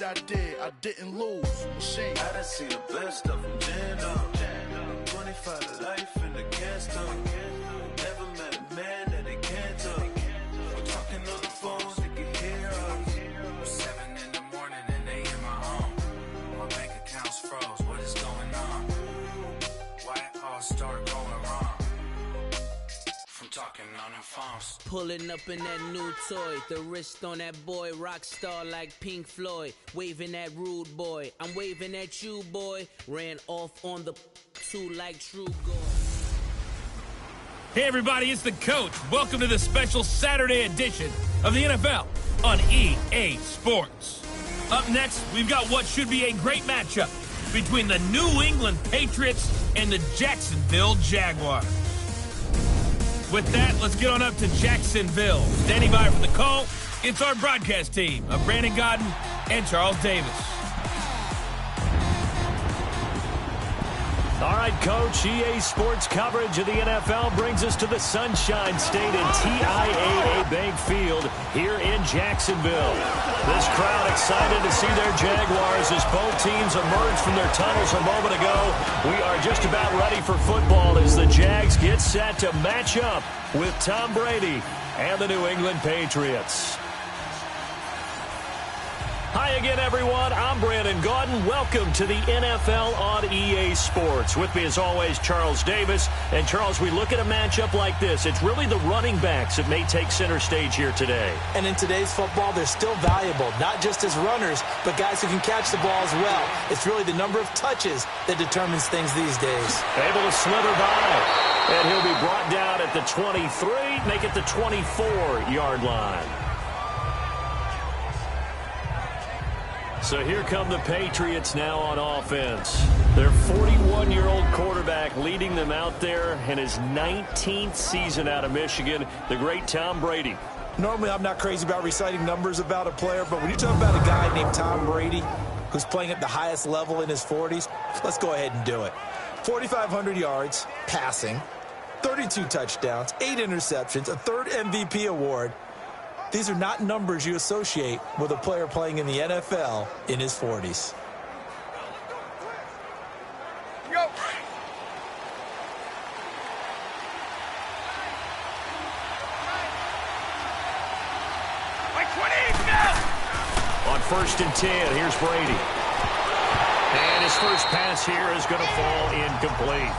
great I didn't lose. Machine. I done seen the best of them jammed up. 25 to life in the gas tank. Never met a man that they can't talk. We're talking on the phones, they can hear us. 7 in the morning and they in my home. My bank account's froze, what is going on? Why it all start going wrong? From talking on the phones. Pulling up in that new toy, the wrist on that boy, rock star like Pink Floyd, waving at rude boy, I'm waving at you boy, ran off on the two like True Gold. Hey everybody, it's the coach. Welcome to the special Saturday edition of the NFL on EA Sports. Up next, we've got what should be a great matchup between the New England Patriots and the Jacksonville Jaguars. With that, let's get on up to Jacksonville. Standing by for the call, it's our broadcast team of Brandon Godden and Charles Davis. All right, Coach, EA Sports coverage of the NFL brings us to the Sunshine State and TIAA Bank Field here in Jacksonville. This crowd excited to see their Jaguars as both teams emerged from their tunnels a moment ago. We are just about ready for football as the Jags get set to match up with Tom Brady and the New England Patriots. Hi again, everyone. I'm Brandon Gaudin. Welcome to the NFL on EA Sports. With me, as always, Charles Davis. And, Charles, we look at a matchup like this. It's really the running backs that may take center stage here today. And in today's football, they're still valuable, not just as runners, but guys who can catch the ball as well. It's really the number of touches that determines things these days. Able to slither by. And he'll be brought down at the 23, make it the 24-yard line. So here come the Patriots now on offense. Their 41-year-old quarterback leading them out there in his 19th season out of Michigan, the great Tom Brady. Normally, I'm not crazy about reciting numbers about a player, but when you talk about a guy named Tom Brady who's playing at the highest level in his 40s, let's go ahead and do it. 4,500 yards passing, 32 touchdowns, 8 interceptions, a third MVP award. These are not numbers you associate with a player playing in the NFL in his 40s. Go. On 1st and 10, here's Brady. And his first pass here is going to fall incomplete.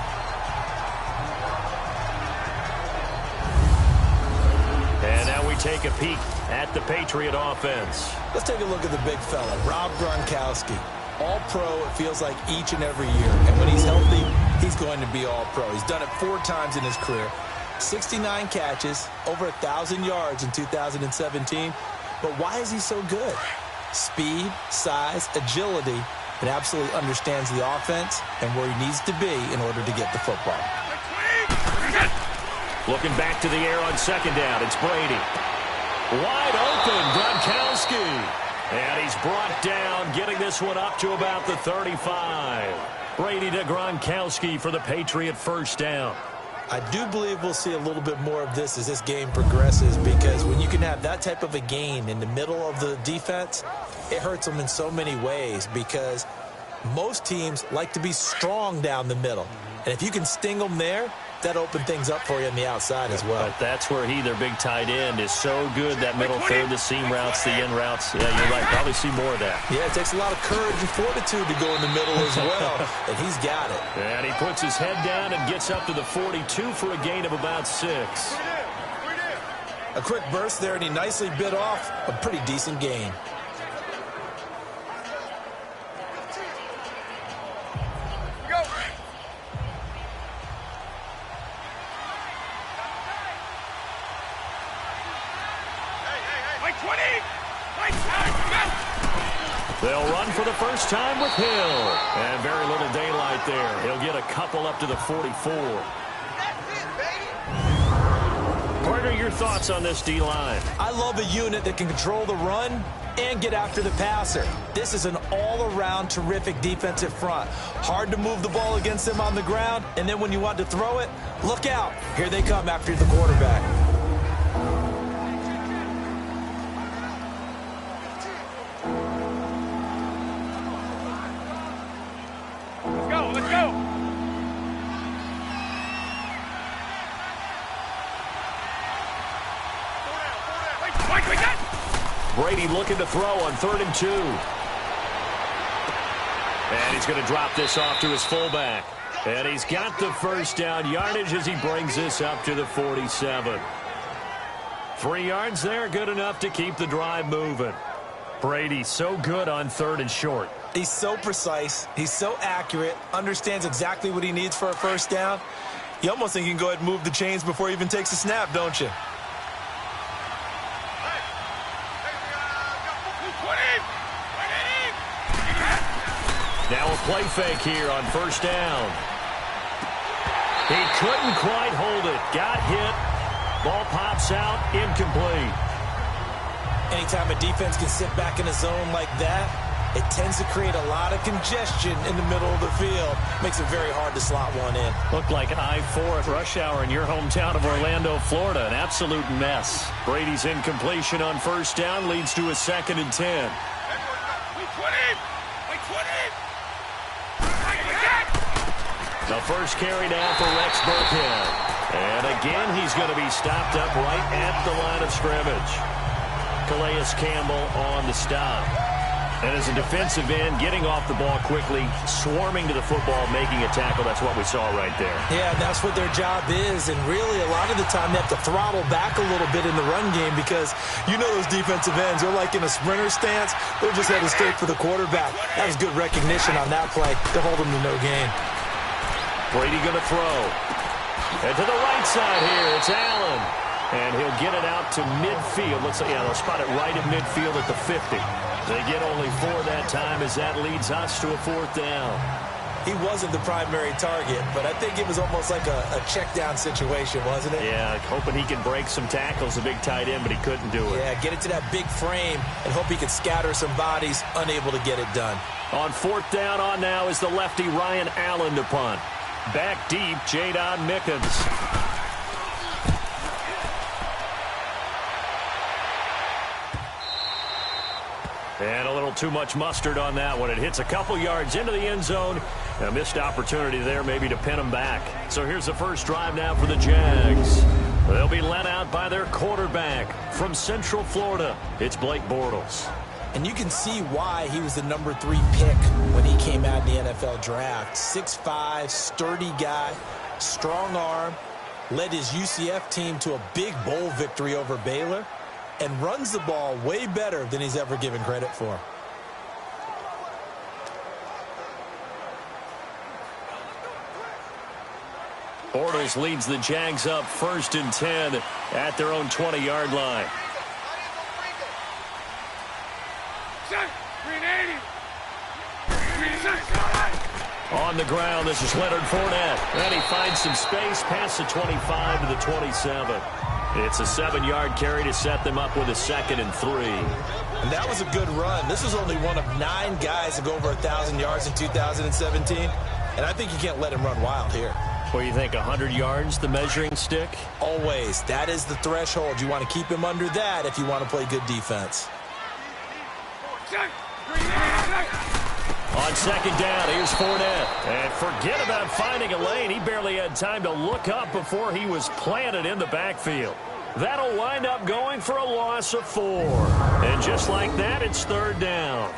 And now we take a peek at the Patriot offense. Let's take a look at the big fella, Rob Gronkowski. All-pro, it feels like each and every year. And when he's healthy, he's going to be all-pro. He's done it 4 times in his career. 69 catches, over 1,000 yards in 2017. But why is he so good? Speed, size, agility, and absolutely understands the offense and where he needs to be in order to get the football. Looking back to the air on 2nd down, it's Brady. Wide open, Gronkowski. And he's brought down, getting this one up to about the 35. Brady to Gronkowski for the Patriot first down. I do believe we'll see a little bit more of this as this game progresses, because when you can have that type of a gain in the middle of the defense, it hurts them in so many ways, because most teams like to be strong down the middle. And if you can sting them there, that open things up for you on the outside as well. But that's where their big tight end, is so good. That middle third, the seam routes, the in routes. Yeah, you're right. Probably see more of that. Yeah, it takes a lot of courage and fortitude to go in the middle as well. And he's got it. And he puts his head down and gets up to the 42 for a gain of about 6. A quick burst there, and he nicely bit off a pretty decent gain. They'll run for the first time with Hill. And very little daylight there. He'll get a couple up to the 44. Partner, your thoughts on this D-line? I love a unit that can control the run and get after the passer. This is an all-around terrific defensive front. Hard to move the ball against them on the ground, and then when you want to throw it, look out. Here they come after the quarterback. Brady looking to throw on 3rd and 2. And he's going to drop this off to his fullback. And he's got the first down yardage as he brings this up to the 47. 3 yards there, good enough to keep the drive moving. Brady so good on 3rd and short. He's so precise. He's so accurate. Understands exactly what he needs for a first down. You almost think you can go ahead and move the chains before he even takes a snap, don't you? Now a play fake here on 1st down. He couldn't quite hold it. Got hit. Ball pops out. Incomplete. Anytime a defense can sit back in a zone like that, it tends to create a lot of congestion in the middle of the field. Makes it very hard to slot one in. Looked like I-4 at rush hour in your hometown of Orlando, Florida. An absolute mess. Brady's incompletion on 1st down leads to a 2nd and 10. The first carry down for Rex Burkhead. And again, he's going to be stopped up right at the line of scrimmage. Calais Campbell on the stop. And as a defensive end, getting off the ball quickly, swarming to the football, making a tackle. That's what we saw right there. Yeah, that's what their job is. And really, a lot of the time, they have to throttle back a little bit in the run game because you know those defensive ends, they're like in a sprinter stance. They're just headed straight for the quarterback. That was good recognition on that play to hold them to no gain. Brady going to throw. And to the right side here, it's Allen. And he'll get it out to midfield. Looks like, yeah, they'll spot it right at midfield at the 50. They get only 4 that time as that leads us to a 4th down. He wasn't the primary target, but I think it was almost like a check down situation, wasn't it? Yeah, hoping he can break some tackles, a big tight end, but he couldn't do it. Yeah, get it to that big frame and hope he could scatter some bodies, unable to get it done. On 4th down on now is the lefty Ryan Allen to punt. Back deep, Jadon Mickens. And a little too much mustard on that one. It hits a couple yards into the end zone. A missed opportunity there maybe to pin them back. So here's the first drive now for the Jags. They'll be led out by their quarterback from Central Florida. It's Blake Bortles. And you can see why he was the number 3 pick when he came out in the NFL draft. 6'5", sturdy guy, strong arm, led his UCF team to a big bowl victory over Baylor, and runs the ball way better than he's ever given credit for. Bortles leads the Jags up 1st and 10 at their own 20-yard line. On the ground, this is Leonard Fournette. And he finds some space past the 25 to the 27. It's a 7-yard carry to set them up with a 2nd and 3. And that was a good run. This was only one of 9 guys to go over 1,000 yards in 2017. And I think you can't let him run wild here. What do you think, 100 yards, the measuring stick? Always. That is the threshold. You want to keep him under that if you want to play good defense. On 2nd down, here's Fournette. And forget about finding a lane. He barely had time to look up before he was planted in the backfield. That'll wind up going for a loss of 4. And just like that, it's 3rd down.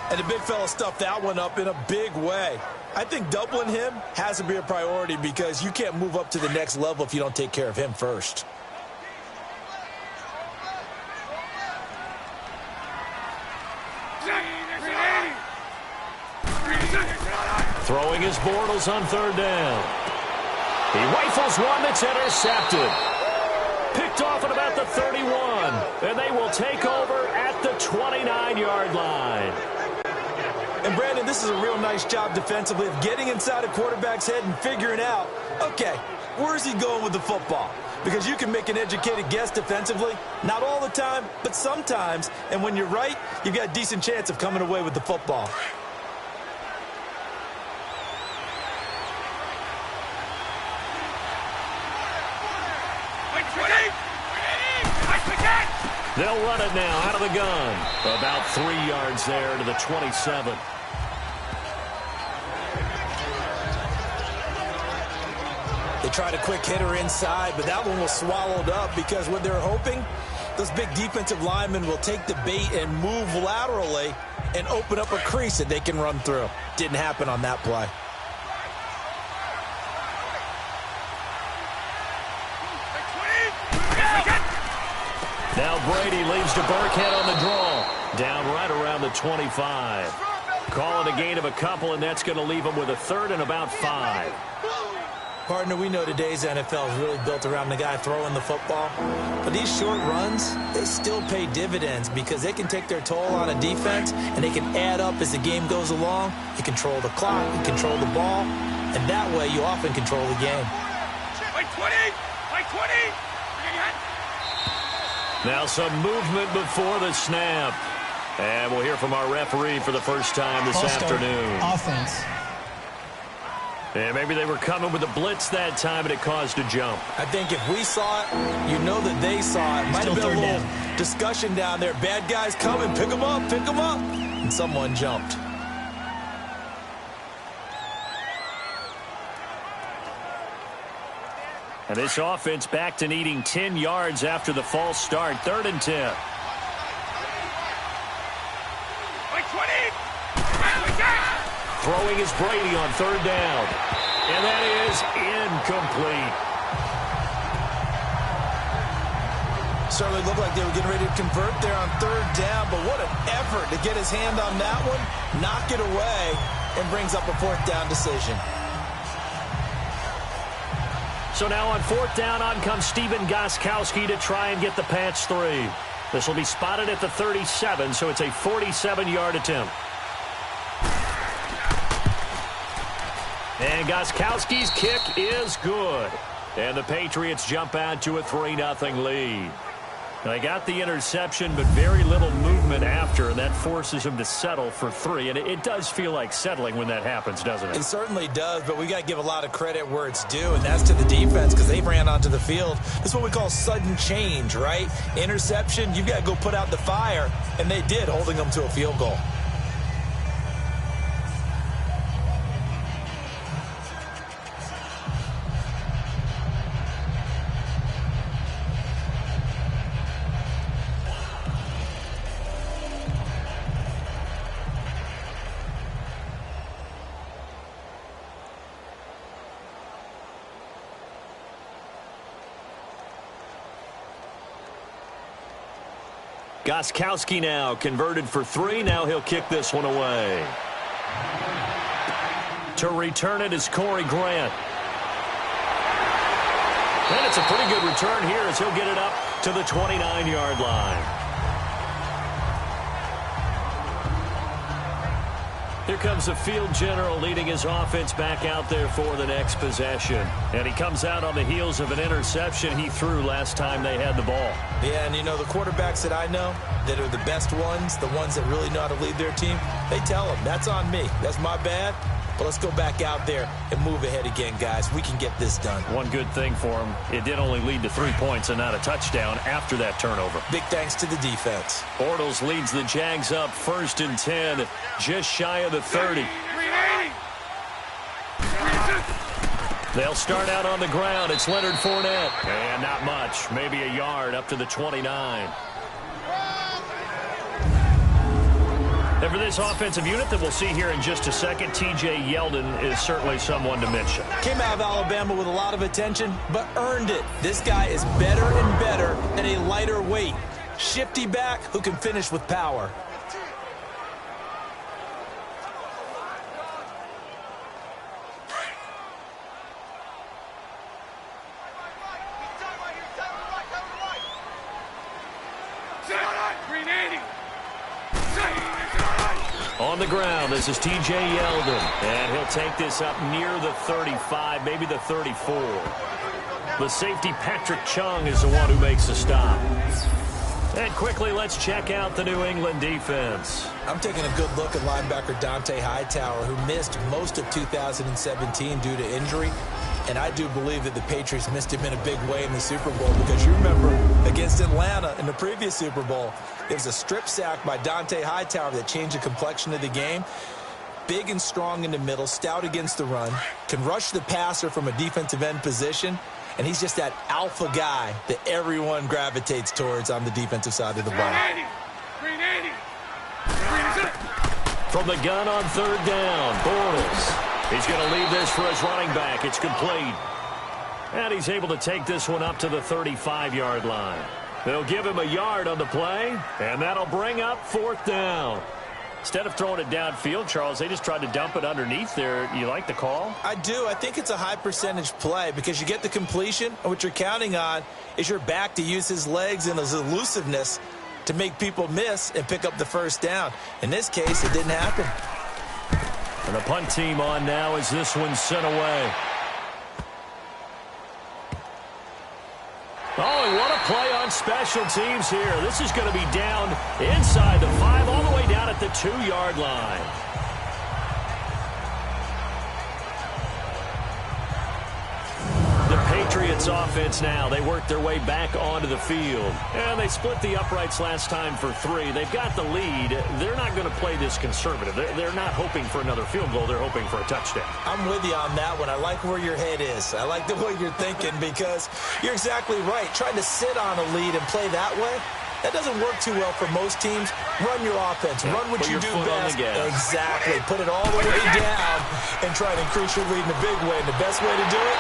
And the big fella stuffed that one up in a big way. I think doubling him has to be a priority because you can't move up to the next level if you don't take care of him first. Throwing his Bortles on 3rd down. He rifles one that's intercepted. Picked off at about the 31. And they will take over at the 29-yard line. And, Brandon, this is a real nice job defensively of getting inside a quarterback's head and figuring out, okay, where's he going with the football? Because you can make an educated guess defensively. Not all the time, but sometimes. And when you're right, you've got a decent chance of coming away with the football. They'll run it now out of the gun. About 3 yards there to the 27. They tried a quick hitter inside, but that one was swallowed up because what they're hoping Those big defensive linemen will take the bait and move laterally and open up a crease that they can run through. Didn't happen on that play. Now Brady leaves to Burkhead on the draw. Down right around the 25. Call it a gain of a couple, and that's going to leave him with a third and about 5. Partner, we know today's NFL is really built around the guy throwing the football. But these short runs, they still pay dividends because they can take their toll on a defense, and they can add up as the game goes along. You control the clock, you control the ball, and that way you often control the game. Like 20! Like 20! Now some movement before the snap. And we'll hear from our referee for the first time this afternoon. Offense. And maybe they were coming with a blitz that time, and it caused a jump. I think if we saw it, you know that they saw it. Might have been a little discussion down there. Bad guys coming, pick them up, pick them up. And someone jumped. And this offense back to needing 10 yards after the false start. 3rd and 10. Like 20! Throwing is Brady on 3rd down. And that is incomplete. Certainly looked like they were getting ready to convert there on 3rd down, but what an effort to get his hand on that one, knock it away, and brings up a 4th down decision. So now on 4th down, on comes Stephen Gostkowski to try and get the Pats 3. This will be spotted at the 37, so it's a 47-yard attempt. And Gostkowski's kick is good. And the Patriots jump out to a 3-0 lead. They got the interception, but very little movement after, and that forces him to settle for 3. And it does feel like settling when that happens, doesn't it? It certainly does, but we got to give a lot of credit where it's due, and that's to the defense because they ran onto the field. This is what we call sudden change, right? Interception, you've got to go put out the fire, and they did, holding them to a field goal. Gostkowski now converted for 3. Now he'll kick this one away. To return it is Corey Grant. And it's a pretty good return here as he'll get it up to the 29-yard line. Here comes the field general leading his offense back out there for the next possession. And he comes out on the heels of an interception he threw last time they had the ball. Yeah, and you know, the quarterbacks that I know that are the best ones, the ones that really know how to lead their team, they tell them, that's on me. That's my bad. But let's go back out there and move ahead again, guys. We can get this done. One good thing for him, it did only lead to 3 points and not a touchdown after that turnover. Big thanks to the defense. Bortles leads the Jags up 1st and 10, just shy of the 30. They'll start out on the ground. It's Leonard Fournette. And not much, maybe a yard up to the 29. And for this offensive unit that we'll see here in just a second, T.J. Yeldon is certainly someone to mention. Came out of Alabama with a lot of attention, but earned it. This guy is better and better at a lighter weight. Shifty back who can finish with power. On the ground, this is T.J. Yeldon, and he'll take this up near the 35, maybe the 34. The safety, Patrick Chung, is the one who makes the stop. And quickly, let's check out the New England defense. I'm taking a good look at linebacker Dante Hightower, who missed most of 2017 due to injury. And I do believe that the Patriots missed him in a big way in the Super Bowl because you remember against Atlanta in the previous Super Bowl, there was a strip sack by Dante Hightower that changed the complexion of the game. Big and strong in the middle, stout against the run, can rush the passer from a defensive end position, and he's just that alpha guy that everyone gravitates towards on the defensive side of the ball. Green 80. From the gun on third down, Bortles. He's going to leave this for his running back. It's complete. And he's able to take this one up to the 35-yard line. They'll give him a yard on the play, and that'll bring up fourth down. Instead of throwing it downfield, Charles, they just tried to dump it underneath there. You like the call? I do. I think it's a high percentage play because you get the completion, and what you're counting on is your back to use his legs and his elusiveness to make people miss and pick up the first down. In this case, it didn't happen. And the punt team on now as this one's sent away. Oh, and what a play on special teams here. This is going to be down inside the 5, all the way down at the 2-yard line. The Patriots offense now. They work their way back onto the field. And they split the uprights last time for 3. They've got the lead. They're not going to play this conservative. They're not hoping for another field goal. They're hoping for a touchdown. I'm with you on that one. I like where your head is. I like the way you're thinking because you're exactly right. Trying to sit on a lead and play that way, that doesn't work too well for most teams. Run your offense. Run what you do best. Exactly. Put it all the way down and try to increase your lead in a big way. And the best way to do it,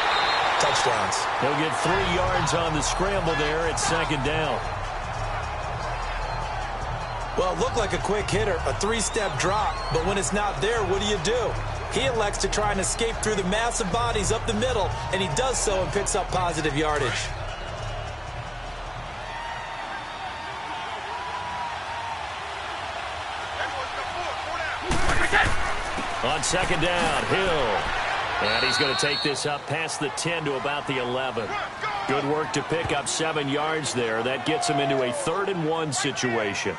touchdowns. He'll get 3 yards on the scramble there at second down. Well, it looked like a quick hitter, a 3-step drop, but when it's not there, what do? He elects to try and escape through the massive bodies up the middle, and he does so and picks up positive yardage. On second down, Hill. And he's going to take this up past the 10 to about the 11. Good work to pick up 7 yards there. That gets him into a 3rd-and-1 situation.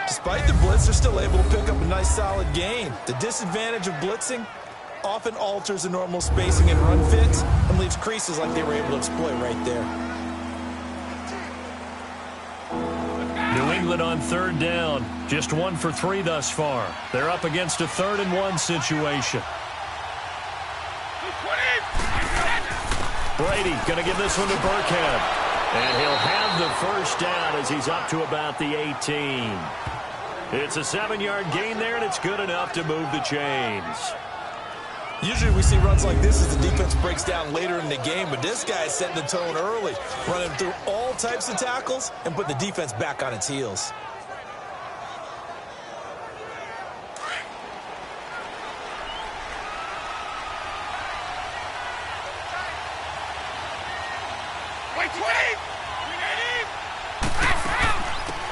Despite the blitz, they're still able to pick up a nice solid gain. The disadvantage of blitzing often alters the normal spacing and run fits and leaves creases like they were able to exploit right there. New England on 3rd down. Just 1 for 3 thus far. They're up against a 3rd-and-1 situation. Brady going to give this one to Burkhead. And he'll have the first down as he's up to about the 18. It's a 7-yard gain there, and it's good enough to move the chains. Usually we see runs like this as the defense breaks down later in the game, but this guy is setting the tone early, running through all types of tackles and put the defense back on its heels.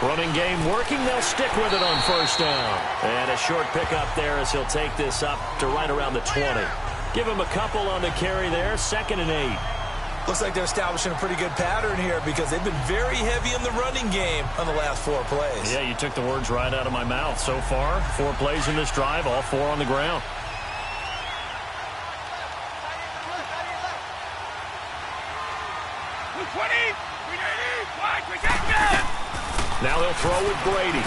Running game working. They'll stick with it on first down. And a short pickup there as he'll take this up to right around the 20. Give him a couple on the carry there. 2nd and 8. Looks like they're establishing a pretty good pattern here because they've been very heavy in the running game on the last 4 plays. Yeah, you took the words right out of my mouth. So far, 4 plays in this drive, all 4 on the ground. Now they'll throw with Brady.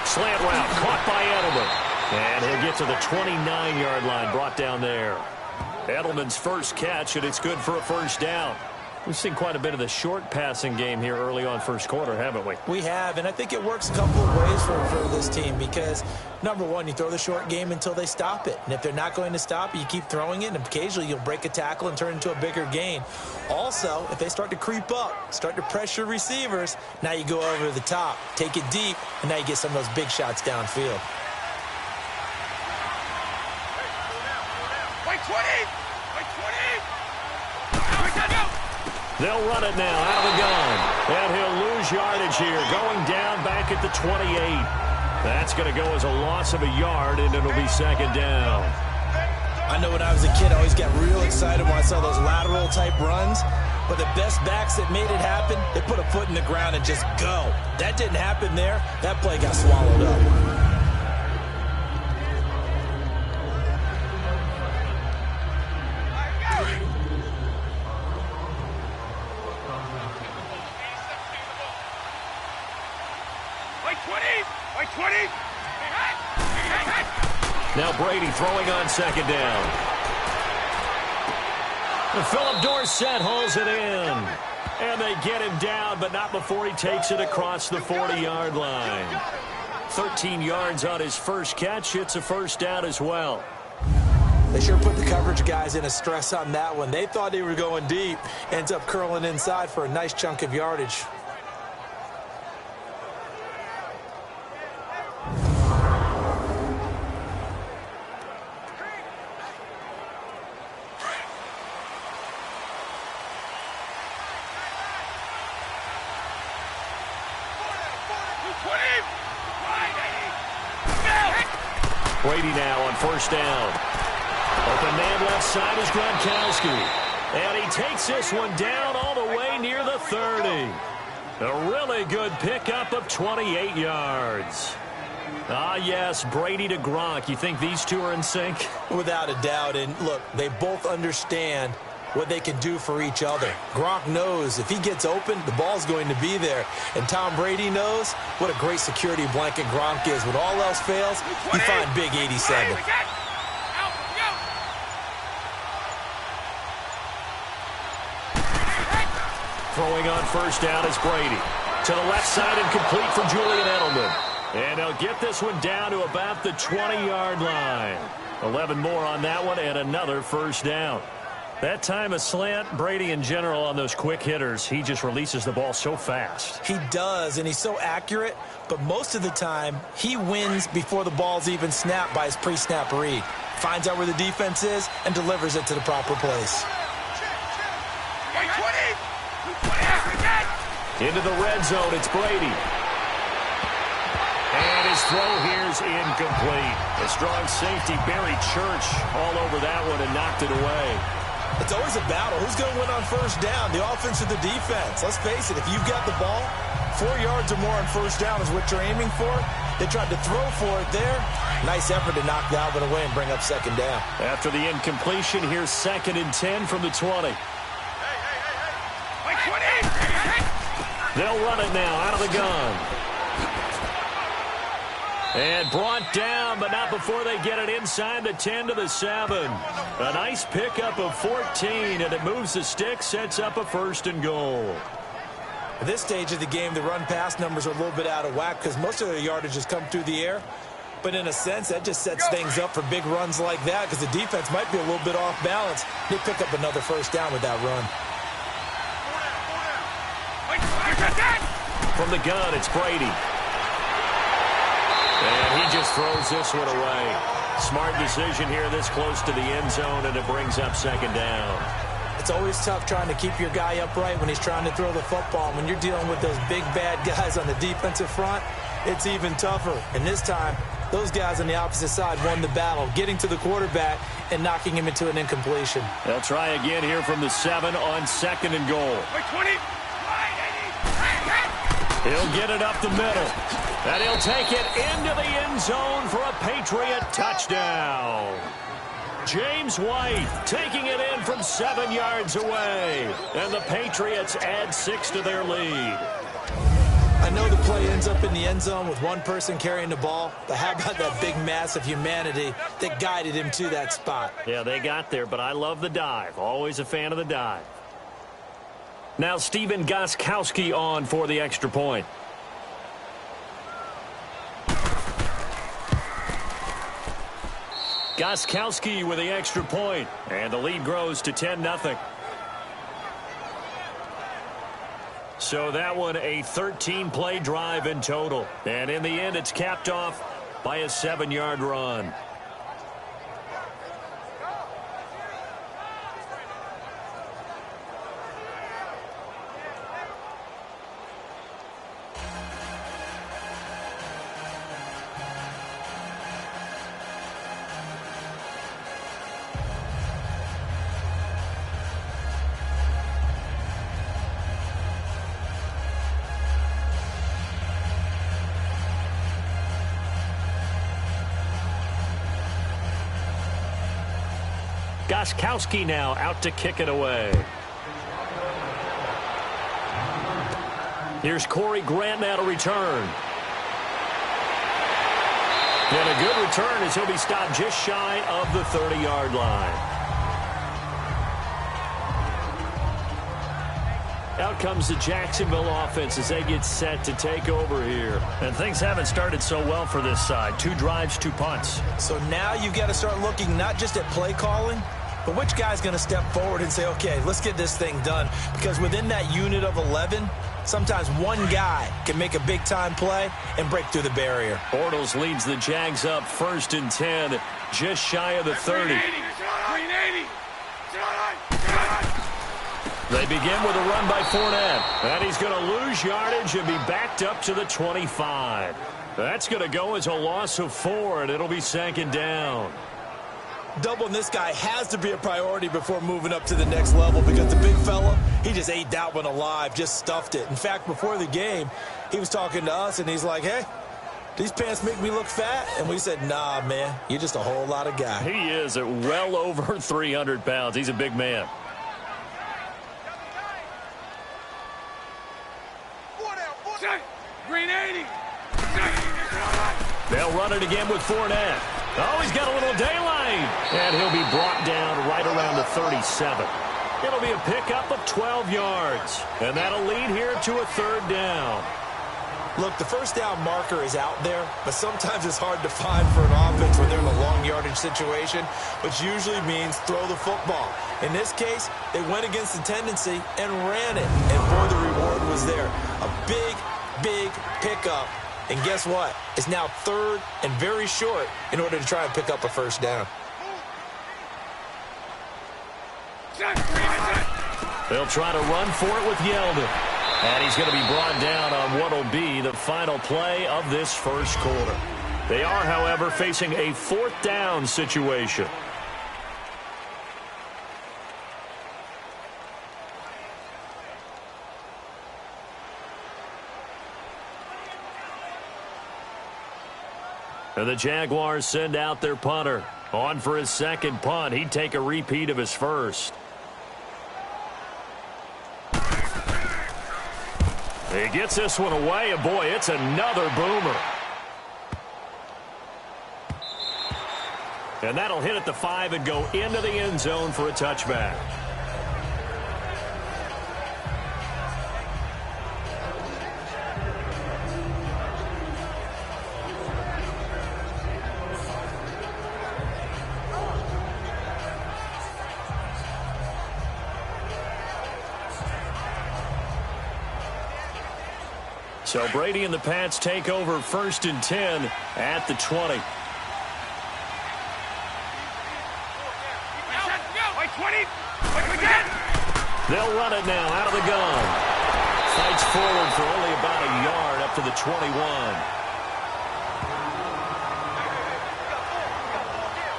Slant route caught by Edelman. And he'll get to the 29-yard line, brought down there. Edelman's first catch, and it's good for a first down. We've seen quite a bit of the short passing game here early on first quarter, haven't we? We have, and I think it works a couple of ways for this team because, number one, you throw the short game until they stop it. And if they're not going to stop it, you keep throwing it, and occasionally you'll break a tackle and turn it into a bigger gain. Also, if they start to creep up, start to pressure receivers, now you go over the top, take it deep, and now you get some of those big shots downfield. They'll run it now out of the gun. And he'll lose yardage here, going down back at the 28. That's going to go as a loss of a yard, and it'll be 2nd down. I know when I was a kid, I always got real excited when I saw those lateral-type runs. But the best backs that made it happen, they put a foot in the ground and just go. That didn't happen there. That play got swallowed up. Now Brady throwing on 2nd down. Philip Dorsett hauls it in. And they get him down, but not before he takes it across the 40-yard line. 13 yards on his first catch. It's a first down as well. They sure put the coverage guys in a stress on that one. They thought they were going deep. Ends up curling inside for a nice chunk of yardage. Brady now on first down. Open man left side is Gronkowski. And he takes this one down all the way near the 30. A really good pickup of 28 yards. Ah, yes, Brady to Gronk. You think these two are in sync? Without a doubt. And look, they both understand what they can do for each other. Gronk knows if he gets open, the ball's going to be there. And Tom Brady knows what a great security blanket Gronk is. When all else fails, you find big 87. Throwing on first down is Brady. To the left side and complete for Julian Edelman. And they'll get this one down to about the 20-yard line. 11 more on that one and another first down. That time a slant, Brady in general on those quick hitters, he just releases the ball so fast. He does, and he's so accurate, but most of the time he wins before the ball's even snapped by his pre-snap read. Finds out where the defense is and delivers it to the proper place. Into the red zone, it's Brady. And his throw here is incomplete. A strong safety, Barry Church, all over that one and knocked it away. It's always a battle. Who's going to win on first down, the offense or the defense? Let's face it, if you've got the ball, 4 yards or more on first down is what you're aiming for. They tried to throw for it there. Nice effort to knock that one away and bring up second down. After the incompletion, here's 2nd and 10 from the 20. They'll run it now out of the gun. And brought down, but not before they get it inside the 10 to the 7. A nice pickup of 14, and it moves the stick, sets up a 1st and goal. At this stage of the game, the run-pass numbers are a little bit out of whack because most of their yardage has come through the air. But in a sense, that just sets things up for big runs like that because the defense might be a little bit off balance. They pick up another first down with that run. From the gun, it's Brady. And he just throws this one away. Smart decision here this close to the end zone, and it brings up 2nd down. It's always tough trying to keep your guy upright when he's trying to throw the football. When you're dealing with those big, bad guys on the defensive front, it's even tougher. And this time, those guys on the opposite side won the battle, getting to the quarterback and knocking him into an incompletion. They'll try again here from the 7 on 2nd and goal. He'll get it up the middle. And he'll take it into the end zone for a Patriot touchdown. James White taking it in from 7 yards away. And the Patriots add 6 to their lead. I know the play ends up in the end zone with one person carrying the ball, but how about that big mass of humanity that guided him to that spot? Yeah, they got there, but I love the dive. Always a fan of the dive. Now Stephen Gostkowski on for the extra point. Gostkowski with the extra point, and the lead grows to 10-0. So that one a 13-play drive in total, and in the end it's capped off by a 7-yard run. Gostkowski now out to kick it away. Here's Corey Grant now to return. And a good return as he'll be stopped just shy of the 30-yard line. Out comes the Jacksonville offense as they get set to take over here. And things haven't started so well for this side. 2 drives, 2 punts. So now you've got to start looking not just at play calling, but which guy's going to step forward and say, okay, let's get this thing done. Because within that unit of 11, sometimes one guy can make a big-time play and break through the barrier. Bortles leads the Jags up 1st and 10, just shy of the 30. They begin with a run by Fournette. And he's going to lose yardage and be backed up to the 25. That's going to go as a loss of 4, and it'll be 2nd down. Doubling this guy has to be a priority before moving up to the next level because the big fella, he just ate that one alive, just stuffed it. In fact, before the game, he was talking to us, and he's like, hey, these pants make me look fat? And we said, nah, man, you're just a whole lot of guy. He is at well over 300 pounds. He's a big man. Green 80. They'll run it again with Fournette. Oh, he's got a little daylight. And he'll be brought down right around the 37. It'll be a pickup of 12 yards. And that'll lead here to a 3rd down. Look, the first down marker is out there, but sometimes it's hard to find for an offense when they're in a long yardage situation, which usually means throw the football. In this case, they went against the tendency and ran it. And boy, the reward was there. A big pickup. And guess what? It's now 3rd and very short in order to try and pick up a 1st down. They'll try to run for it with Yeldon. And he's going to be brought down on what will be the final play of this 1st quarter. They are, however, facing a 4th down situation. And the Jaguars send out their punter. On for his 2nd punt. He'd take a repeat of his 1st. He gets this one away, and boy, it's another boomer. And that'll hit at the 5 and go into the end zone for a touchback. So Brady and the Pats take over 1st and 10 at the 20. They'll run it now out of the gun. Fights forward for only about a yard up to the 21.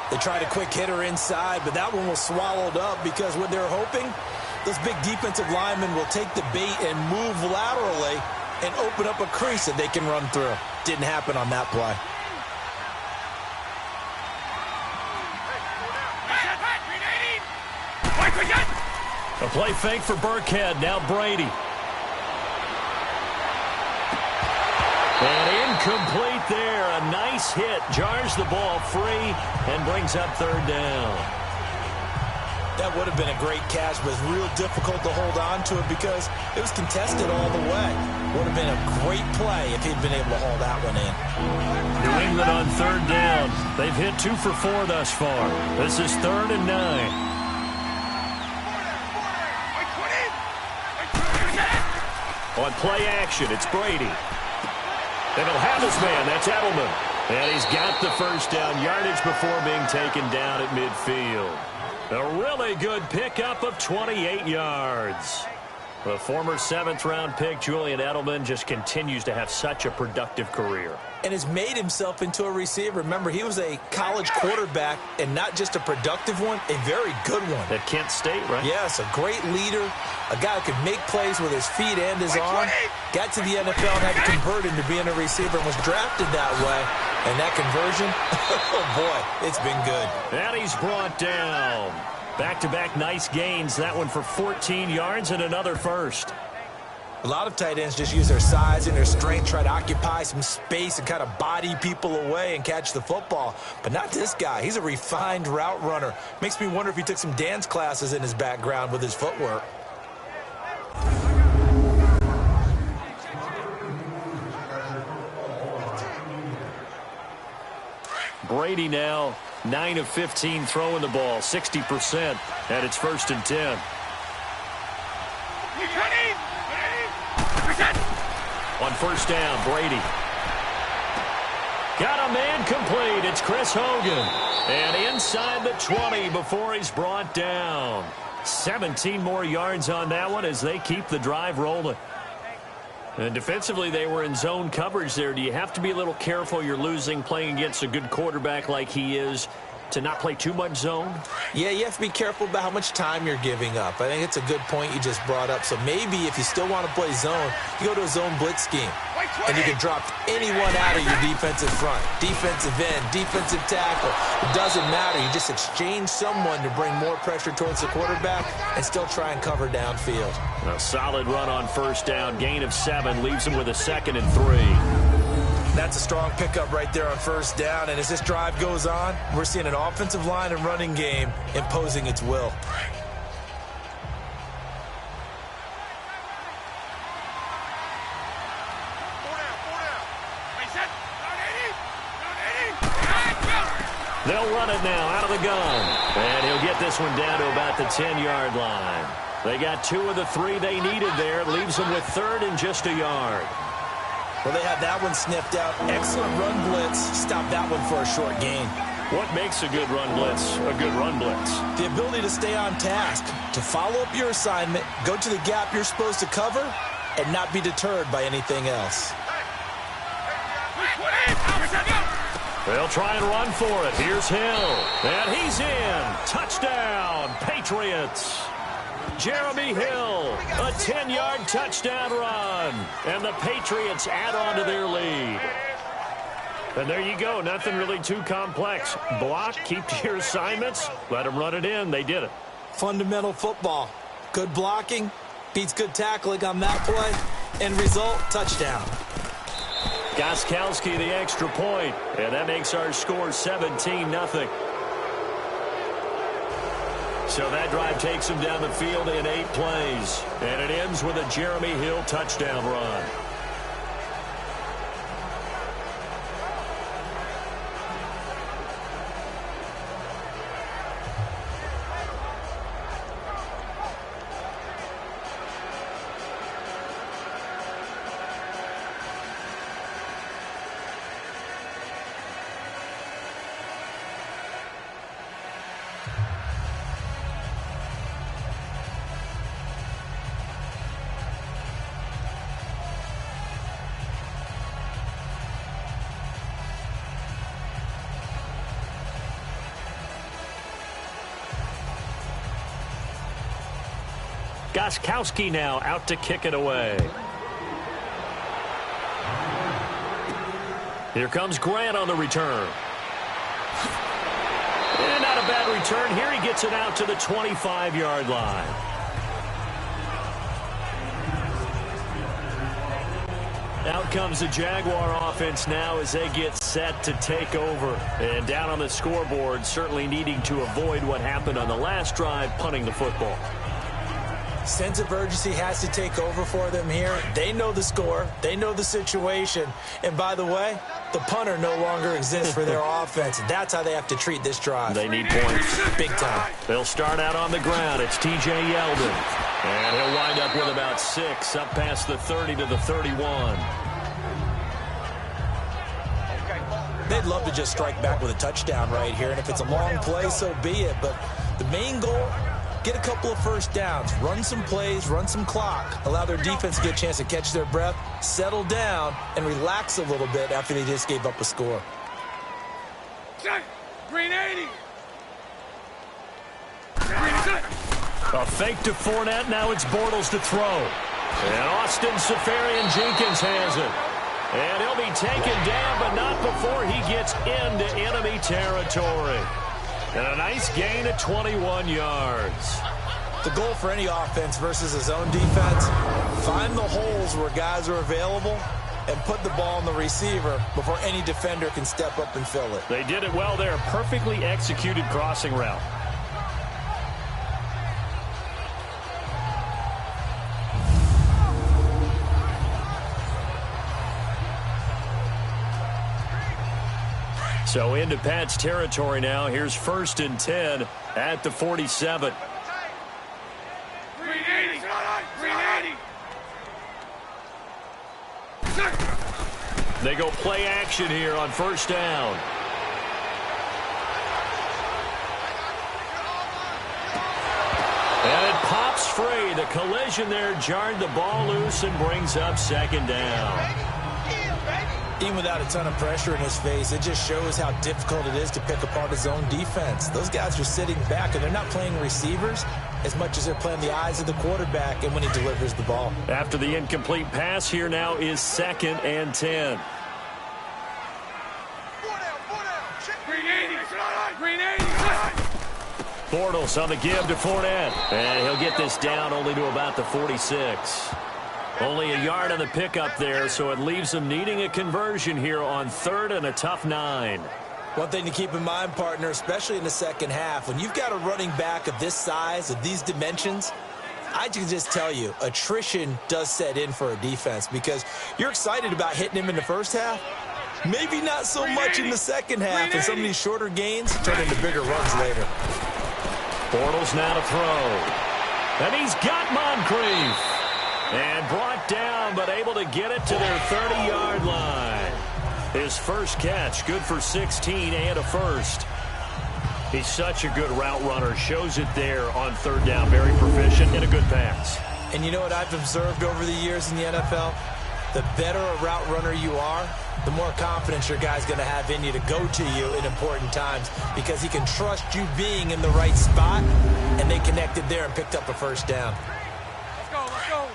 They tried a quick hitter inside, but that one was swallowed up because what they're hoping, those big defensive linemen will take the bait and move laterally and open up a crease that they can run through. Didn't happen on that play. A play fake for Burkhead. Now Brady. And incomplete there. A nice hit. Jars the ball free and brings up 3rd down. That would have been a great catch, but it's real difficult to hold on to it because it was contested all the way. Would have been a great play if he'd been able to haul that one in. New England on 3rd down. They've hit 2 for 4 thus far. This is 3rd and 9. On play action, it's Brady. And he'll have his man. That's Edelman. And he's got the 1st down yardage before being taken down at midfield. A really good pickup of 28 yards. The former 7th-round pick, Julian Edelman, just continues to have such a productive career. And has made himself into a receiver. Remember, he was a college quarterback, and not just a productive one, a very good one. At Kent State, right? Yes, a great leader, a guy who could make plays with his feet and his arm. Got to the NFL and had to convert into being a receiver and was drafted that way. And that conversion, oh boy, it's been good. And he's brought down. Back-to-back nice gains. That one for 14 yards and another 1st. A lot of tight ends just use their size and their strength, try to occupy some space and kind of body people away and catch the football. But not this guy. He's a refined route runner. Makes me wonder if he took some dance classes in his background with his footwork. Brady now 9 of 15 throwing the ball, 60%, and it's 1st and 10. On 1st down, Brady. Got a man complete. It's Chris Hogan. And inside the 20 before he's brought down. 17 more yards on that one as they keep the drive rolling. And defensively, they were in zone coverage there. Do you have to be a little careful? You're losing playing against a good quarterback like he is to not play too much zone? Yeah, you have to be careful about how much time you're giving up. I think it's a good point you just brought up. So maybe if you still want to play zone, you go to a zone blitz scheme. And you can drop anyone out of your defensive front. Defensive end, defensive tackle. It doesn't matter. You just exchange someone to bring more pressure towards the quarterback and still try and cover downfield. A solid run on 1st down. Gain of 7 leaves him with a 2nd and 3. That's a strong pickup right there on 1st down. And as this drive goes on, we're seeing an offensive line and running game imposing its will. They'll run it now out of the gun. And he'll get this one down to about the 10-yard line. They got 2 of the 3 they needed there. It leaves them with 3rd and just a yard. Well, they had that one sniffed out. Excellent run blitz. Stop that one for a short gain. What makes a good run blitz a good run blitz? The ability to stay on task, to follow up your assignment, go to the gap you're supposed to cover, and not be deterred by anything else. They'll try and run for it. Here's Hill. And he's in. Touchdown, Patriots. Jeremy Hill, a 10-yard touchdown run. And the Patriots add on to their lead. And there you go. Nothing really too complex. Block, keep to your assignments, let them run it in. They did it. Fundamental football. Good blocking beats good tackling on that play. End result, touchdown. Gostkowski the extra point, and that makes our score 17-0. So that drive takes him down the field in 8 plays, and it ends with a Jeremy Hill touchdown run. Gostkowski now out to kick it away. Here comes Grant on the return. And not a bad return here. He gets it out to the 25-yard line. Out comes the Jaguar offense now as they get set to take over. And down on the scoreboard, certainly needing to avoid what happened on the last drive, punting the football. Sense of urgency has to take over for them here. They know the score. They know the situation. And by the way, the punter no longer exists for their offense. That's how they have to treat this drive. They need points. Big time. They'll start out on the ground. It's T.J. Yeldon. And he'll wind up with about 6 up past the 30 to the 31. They'd love to just strike back with a touchdown right here. And if it's a long play, so be it. But the main goal, get a couple of first downs, run some plays, run some clock, allow their defense to get a chance to catch their breath, settle down, and relax a little bit after they just gave up a score. Green 80. A fake to Fournette. Now it's Bortles to throw. And Austin Seferian-Jenkins has it. And he'll be taken down, but not before he gets into enemy territory. And a nice gain of 21 yards. The goal for any offense versus a zone defense, find the holes where guys are available and put the ball on the receiver before any defender can step up and fill it. They did it well there. Perfectly executed crossing route. So into Pat's territory now. Here's 1st and 10 at the 47. 380. 380. They go play action here on 1st down. And it pops free. The collision there jarred the ball loose and brings up 2nd down. Even without a ton of pressure in his face, it just shows how difficult it is to pick apart his own defense. Those guys are sitting back, and they're not playing receivers as much as they're playing the eyes of the quarterback and when he delivers the ball. After the incomplete pass, here now is 2nd and 10. 380. 380. Bortles on the give to Fournette. And he'll get this down only to about the 46. Only a yard on the pickup there, so it leaves them needing a conversion here on 3rd and a tough 9. One thing to keep in mind, partner, especially in the second half, when you've got a running back of this size, of these dimensions, I can just tell you, attrition does set in for a defense because you're excited about hitting him in the first half. Maybe not so much in the second half, and some of these shorter gains turn into bigger runs later. Bortles now to throw. And he's got Moncrief. And brought down, but able to get it to their 30-yard line. His first catch, good for 16 and a first. He's such a good route runner. Shows it there on 3rd down. Very proficient and a good pass. And you know what I've observed over the years in the NFL? The better a route runner you are, the more confidence your guy's going to have in you to go to you in important times because he can trust you being in the right spot, and they connected there and picked up a 1st down. Let's go. Let's go.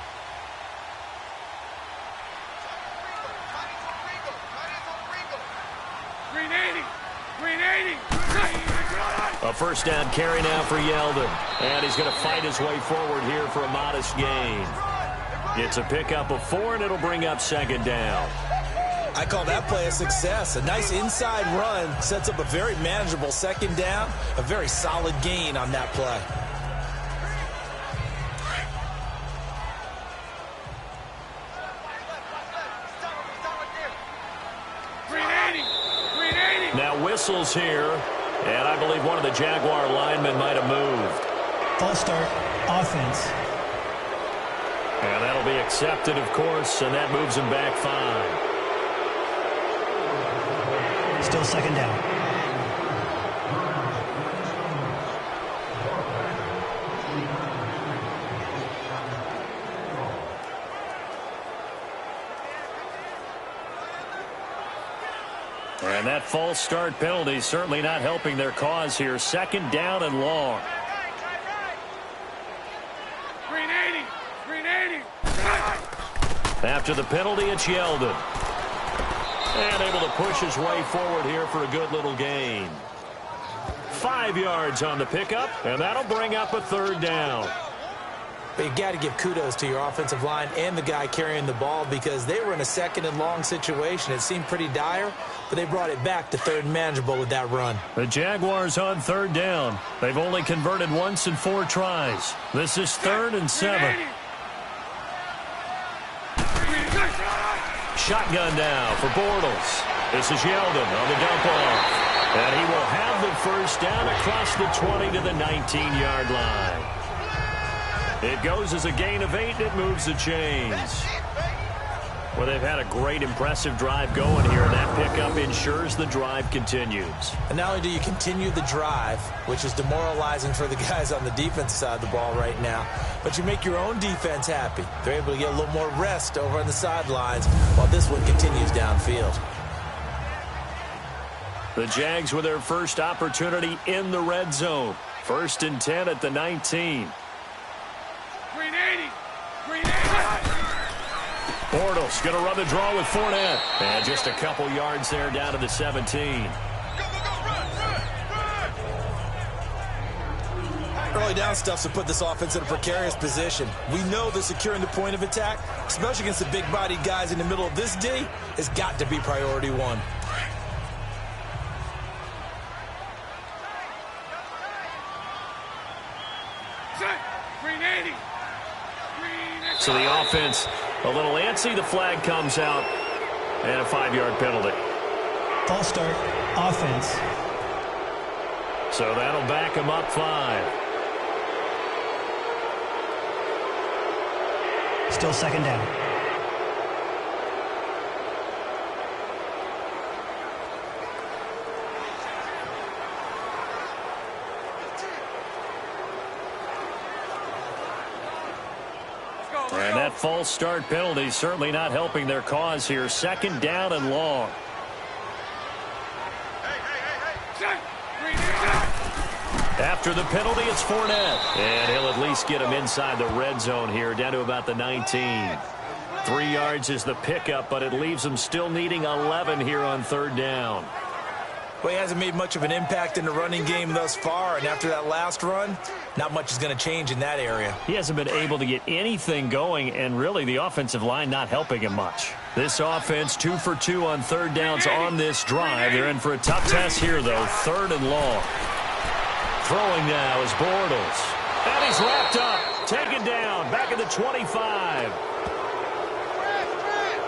380. 380. A 1st down carry now for Yeldon. And he's going to fight his way forward here for a modest gain. It's a pickup of 4, and it'll bring up 2nd down. I call that play a success. A nice inside run sets up a very manageable 2nd down. A very solid gain on that play. Now whistles here, and I believe one of the Jaguar linemen might have moved. False start, offense. And that'll be accepted, of course, and that moves him back 5. Still 2nd down. And that false start penalty certainly not helping their cause here. 2nd down and long. 380. 380. After the penalty, it's Yeldon. And able to push his way forward here for a good little gain. 5 yards on the pickup, and that'll bring up a 3rd down. But you got to give kudos to your offensive line and the guy carrying the ball because they were in a 2nd and long situation. It seemed pretty dire, but they brought it back to 3rd and manageable with that run. The Jaguars on 3rd down. They've only converted once in 4 tries. This is 3rd and 7. Shotgun now for Bortles. This is Yeldon on the dump off. And he will have the 1st down across the 20 to the 19-yard line. It goes as a gain of 8, and it moves the chains. Well, they've had a great, impressive drive going here, and that pickup ensures the drive continues. And not only do you continue the drive, which is demoralizing for the guys on the defensive side of the ball right now, but you make your own defense happy. They're able to get a little more rest over on the sidelines while this one continues downfield. The Jags with their first opportunity in the red zone. 1st and 10 at the 19. 380. 380. Bortles going to run the draw with Fournette. And just a couple yards there down to the 17. Early down stuff's to put this offense in a precarious position. We know that securing the point of attack, especially against the big-bodied guys in the middle of this D, has got to be priority 1. So the offense a little antsy. The flag comes out, and a 5-yard penalty. False start, offense. So that'll back him up 5. Still second down. And that false start penalty certainly not helping their cause here. Second down and long. After the penalty, it's Fournette. And he'll at least get him inside the red zone here, down to about the 19. 3 yards is the pickup, but it leaves him still needing 11 here on third down. Well, he hasn't made much of an impact in the running game thus far, and after that last run, not much is going to change in that area. He hasn't been able to get anything going, and really the offensive line not helping him much. This offense 2 for 2 on third downs on this drive. They're in for a tough test here, though. Third and long. Throwing now is Bortles. And he's wrapped up. Taken down. Back at the 25.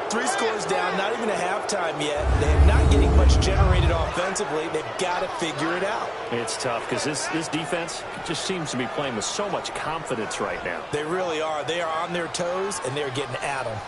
3 scores down, not even a halftime yet. They're not getting much generated offensively. They've got to figure it out. It's tough because this defense just seems to be playing with so much confidence right now. They really are. They are on their toes, and they're getting at them.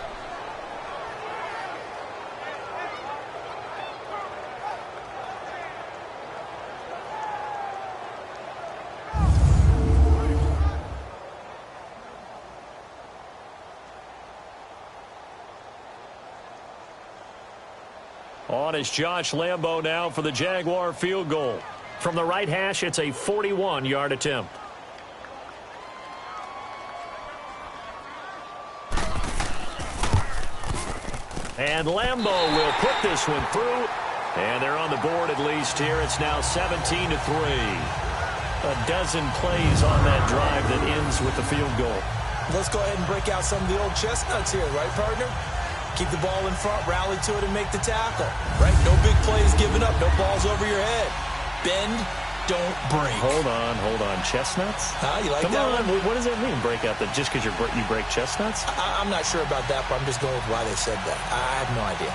On is Josh Lambo now for the Jaguar field goal. From the right hash, it's a 41-yard attempt. And Lambo will put this one through. And they're on the board at least here. It's now 17-3. A dozen plays on that drive that ends with the field goal. Let's go ahead and break out some of the old chestnuts here, right, partner? Keep the ball in front, rally to it, and make the tackle. Right? No big plays given up. No balls over your head. Bend, don't break. Hold on. Chestnuts? You like Come that on. one? What does that mean, break out? That just because you break chestnuts? I'm not sure about that, but I'm just going with why they said that. I have no idea.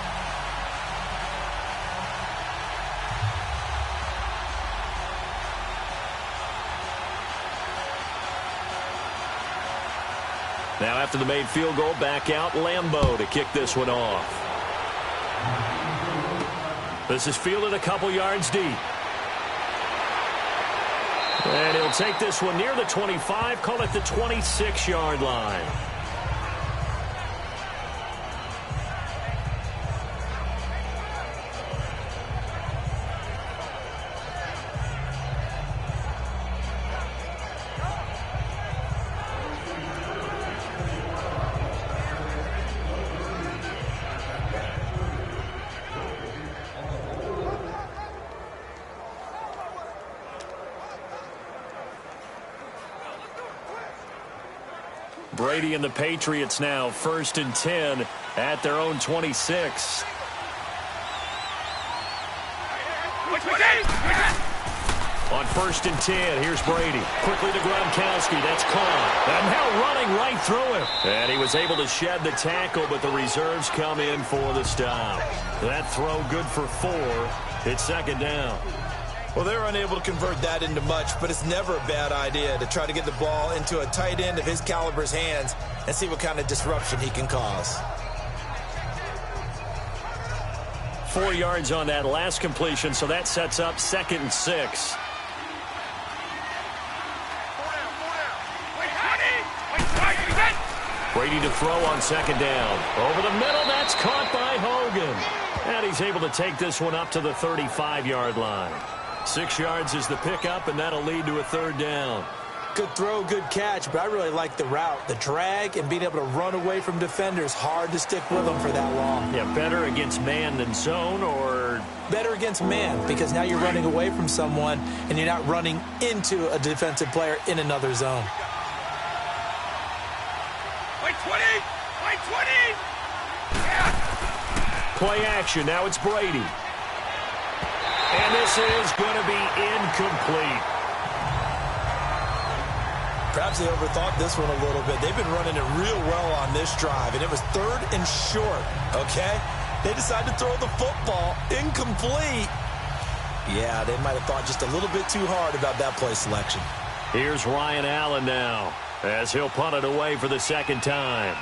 Now after the made field goal, back out Lambo to kick this one off. This is fielded a couple yards deep. And he'll take this one near the 25, call it the 26-yard line. Brady and the Patriots now 1st and 10 at their own 26. On 1st and 10, here's Brady. Quickly to Gronkowski. That's caught. And now running right through him. And he was able to shed the tackle, but the reserves come in for the stop. That throw good for 4. It's second down. Well, they're unable to convert that into much, but it's never a bad idea to try to get the ball into a tight end of his caliber's hands and see what kind of disruption he can cause. 4 yards on that last completion, so that sets up 2nd and 6. Brady to throw on 2nd down. Over the middle, that's caught by Hogan. And he's able to take this one up to the 35-yard line. 6 yards is the pickup, and that'll lead to a 3rd down. Good throw, good catch, but I really like the route. The drag and being able to run away from defenders, hard to stick with them for that long. Yeah, better against man than zone, or? Better against man, because now you're running away from someone, and you're not running into a defensive player in another zone. Wait 20! Wait 20! Yeah. Play action, now it's Brady. And this is going to be incomplete. Perhaps they overthought this one a little bit. They've been running it real well on this drive, and it was 3rd and short, okay? They decided to throw the football incomplete. Yeah, they might have thought just a little bit too hard about that play selection. Here's Ryan Allen now, as he'll punt it away for the second time.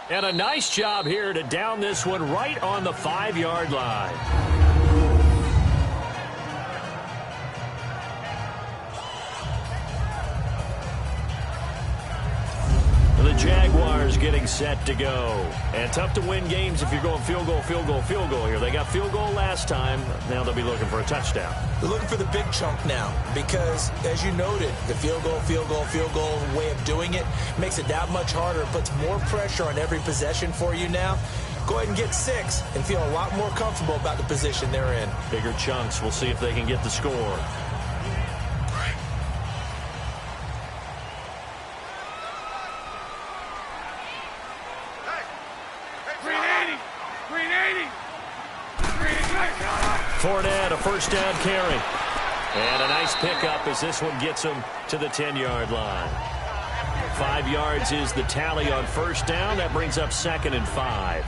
And a nice job here to down this one right on the 5-yard line. The Jaguars getting set to go. And tough to win games if you're going field goal, field goal, field goal here. They got field goal last time. Now they'll be looking for a touchdown. They're looking for the big chunk now because, as you noted, the field goal way of doing it makes it that much harder. It puts more pressure on every possession for you now. Go ahead and get 6 and feel a lot more comfortable about the position they're in. Bigger chunks. We'll see if they can get the score. Fournette, a first down carry. And a nice pickup as this one gets him to the 10-yard line. 5 yards is the tally on first down. That brings up 2nd and 5.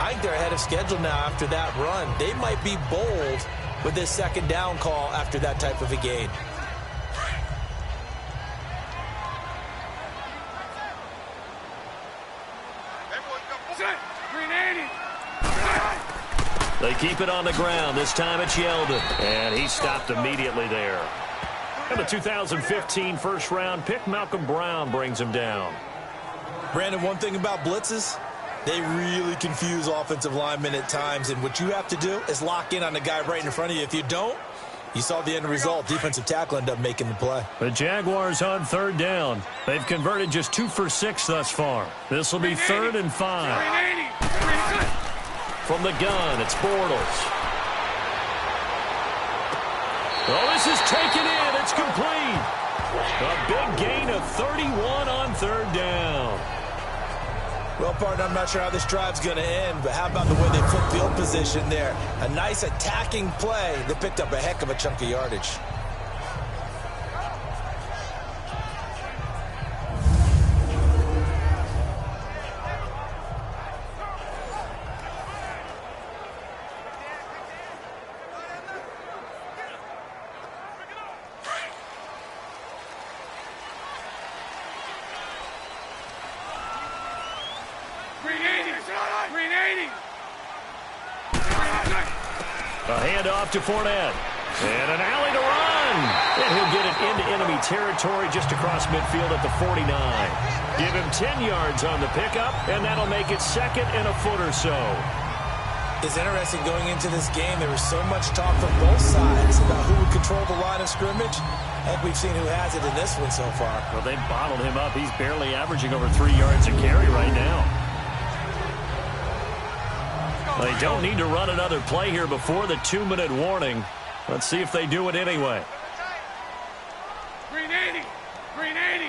I think they're ahead of schedule now after that run. They might be bold with this second down call after that type of a gain. They keep it on the ground. This time it's Yeldon. And he stopped immediately there. And the 2015 first-round pick, Malcolm Brown, brings him down. Brandon, one thing about blitzes, they really confuse offensive linemen at times. And what you have to do is lock in on the guy right in front of you. If you don't, you saw the end result. Defensive tackle ended up making the play. The Jaguars on 3rd down. They've converted just 2 for 6 thus far. This will be 3rd and 5. From the gun, it's Bortles. Oh, this is taken in. It's complete. A big gain of 31 on 3rd down. Well, partner, I'm not sure how this drive's going to end, but how about the way they flip field position there? A nice attacking play that picked up a heck of a chunk of yardage. A handoff to Fournette. And an alley to run. And he'll get it into enemy territory just across midfield at the 49. Give him 10 yards on the pickup, and that'll make it 2nd and a foot or so. It's interesting going into this game. There was so much talk from both sides about who would control the line of scrimmage. I think we've seen who has it in this one so far. Well, they bottled him up. He's barely averaging over 3 yards a carry right now. They don't need to run another play here before the 2-minute warning. Let's see if they do it anyway. Green 80. Green 80.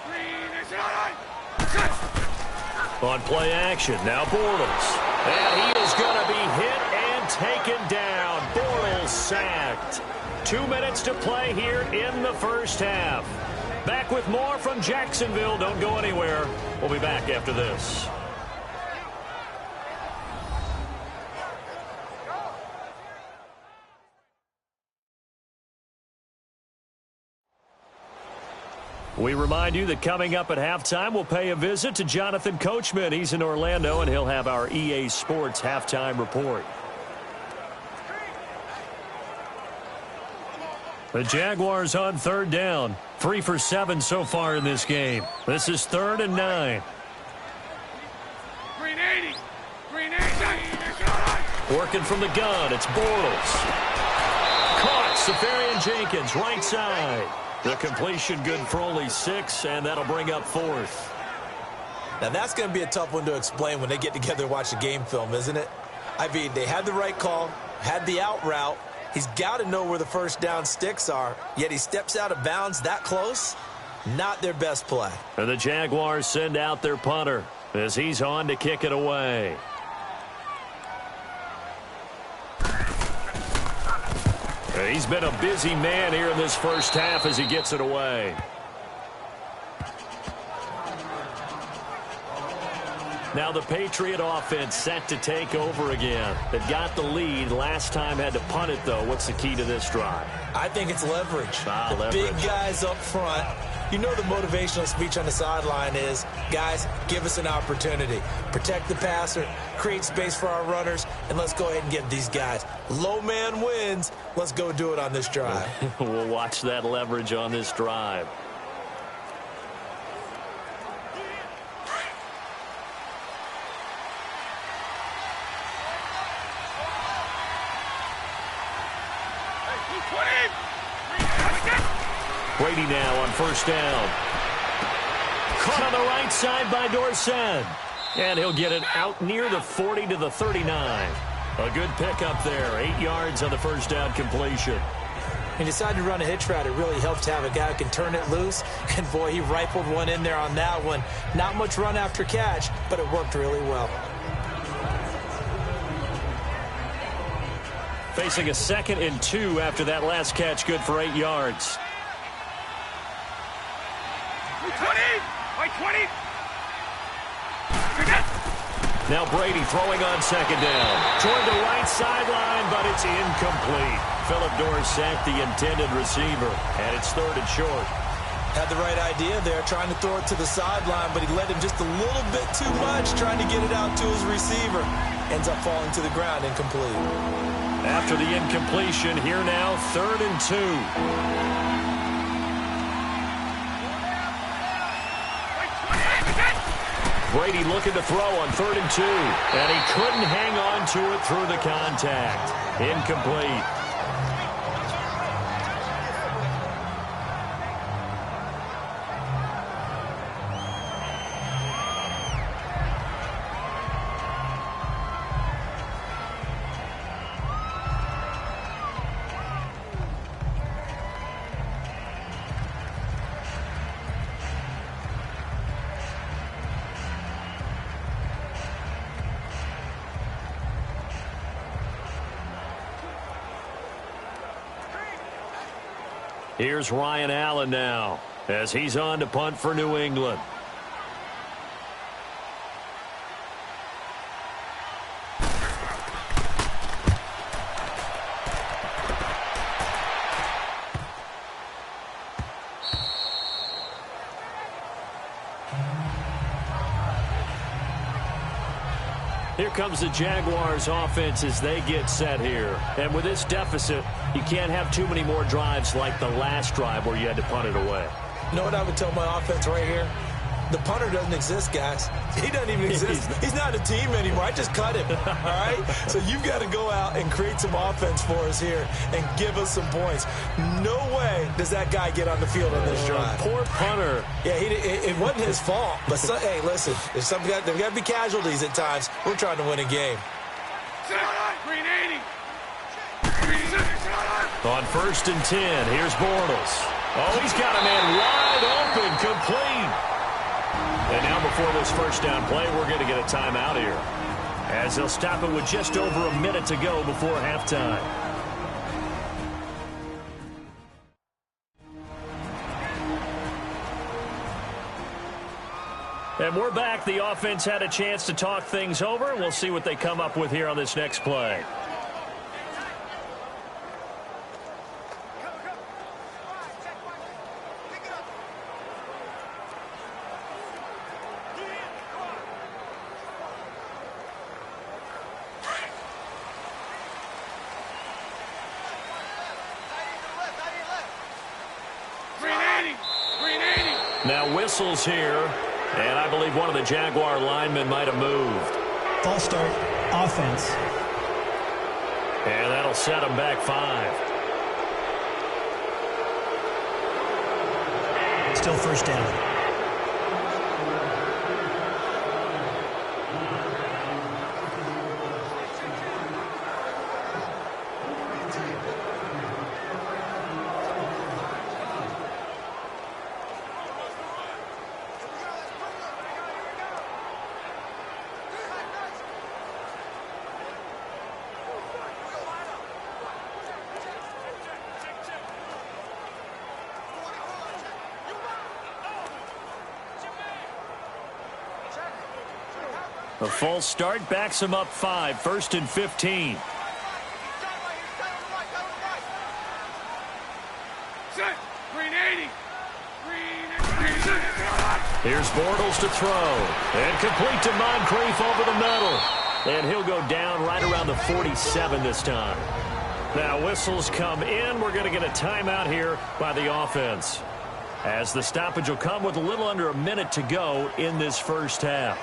Green is on play action. Now Bortles. And he is going to be hit and taken down. Bortles sacked. 2 minutes to play here in the first half. Back with more from Jacksonville. Don't go anywhere. We'll be back after this. We remind you that coming up at halftime, we'll pay a visit to Jonathan Coachman. He's in Orlando, and he'll have our EA Sports halftime report. The Jaguars on 3rd down. 3 for 7 so far in this game. This is 3rd and 9. Green 80. Green 80. Working from the gun, it's Bortles. Caught, Safarian Jenkins, right side. The completion good for only 6, and that'll bring up 4th. Now, that's going to be a tough one to explain when they get together and watch the game film, isn't it? I mean, they had the right call, had the out route. He's got to know where the first down sticks are, yet he steps out of bounds that close. Not their best play. And the Jaguars send out their punter as he's on to kick it away. He's been a busy man here in this first half as he gets it away. Now the Patriot offense set to take over again. They've got the lead. Last time had to punt it, though. What's the key to this drive? I think it's leverage. Leverage. Big guys up front. You know the motivational speech on the sideline is, guys, give us an opportunity. Protect the passer, create space for our runners, and let's go ahead and get these guys. Low man wins. Let's go do it on this drive. We'll watch that leverage on this drive. Brady now on first down. Caught on the right side by Dorsett. And he'll get it out near the 40 to the 39. A good pickup there. 8 yards on the first down completion. He decided to run a hitch route. It really helped to have a guy who can turn it loose. And, boy, he rifled one in there on that one. Not much run after catch, but it worked really well. Facing a 2nd and 2 after that last catch. Good for 8 yards. 20! By 20! Now Brady throwing on second down. Toward the right sideline, but it's incomplete. Philip Dorsett, the intended receiver, and it's 3rd and short. Had the right idea there, trying to throw it to the sideline, but he led him just a little bit too much, trying to get it out to his receiver. Ends up falling to the ground, incomplete. After the incompletion, here now, 3rd and 2. Brady looking to throw on 3rd and 2. And he couldn't hang on to it through the contact. Incomplete. Here's Ryan Allen now as he's on to punt for New England. Here comes the Jaguars offense as they get set here. And with this deficit, you can't have too many more drives like the last drive where you had to punt it away. You know what I would tell my offense right here? The punter doesn't exist, guys. He doesn't even exist. He's not a team anymore. I just cut him, all right? So you've got to go out and create some offense for us here and give us some points. No way does that guy get on the field on this drive. Poor punter. Yeah, it wasn't his fault. But, hey, listen, there's got to be casualties at times. We're trying to win a game. Green 80! On 1st and 10, here's Bortles. Oh, he's got a man wide open, complete. And now before this first down play, we're going to get a timeout here, as they'll stop it with just over a minute to go before halftime. And we're back. The offense had a chance to talk things over. We'll see what they come up with here on this next play. Now whistles here, and I believe one of the Jaguar linemen might have moved. False start, offense. And that'll set them back 5. Still first down. A false start backs him up 5, 1st and 15. Set. Green 80. Green 80. Here's Bortles to throw. And complete to Moncrief over the middle. And he'll go down right around the 47 this time. Now whistles come in. We're going to get a timeout here by the offense, as the stoppage will come with a little under a minute to go in this first half.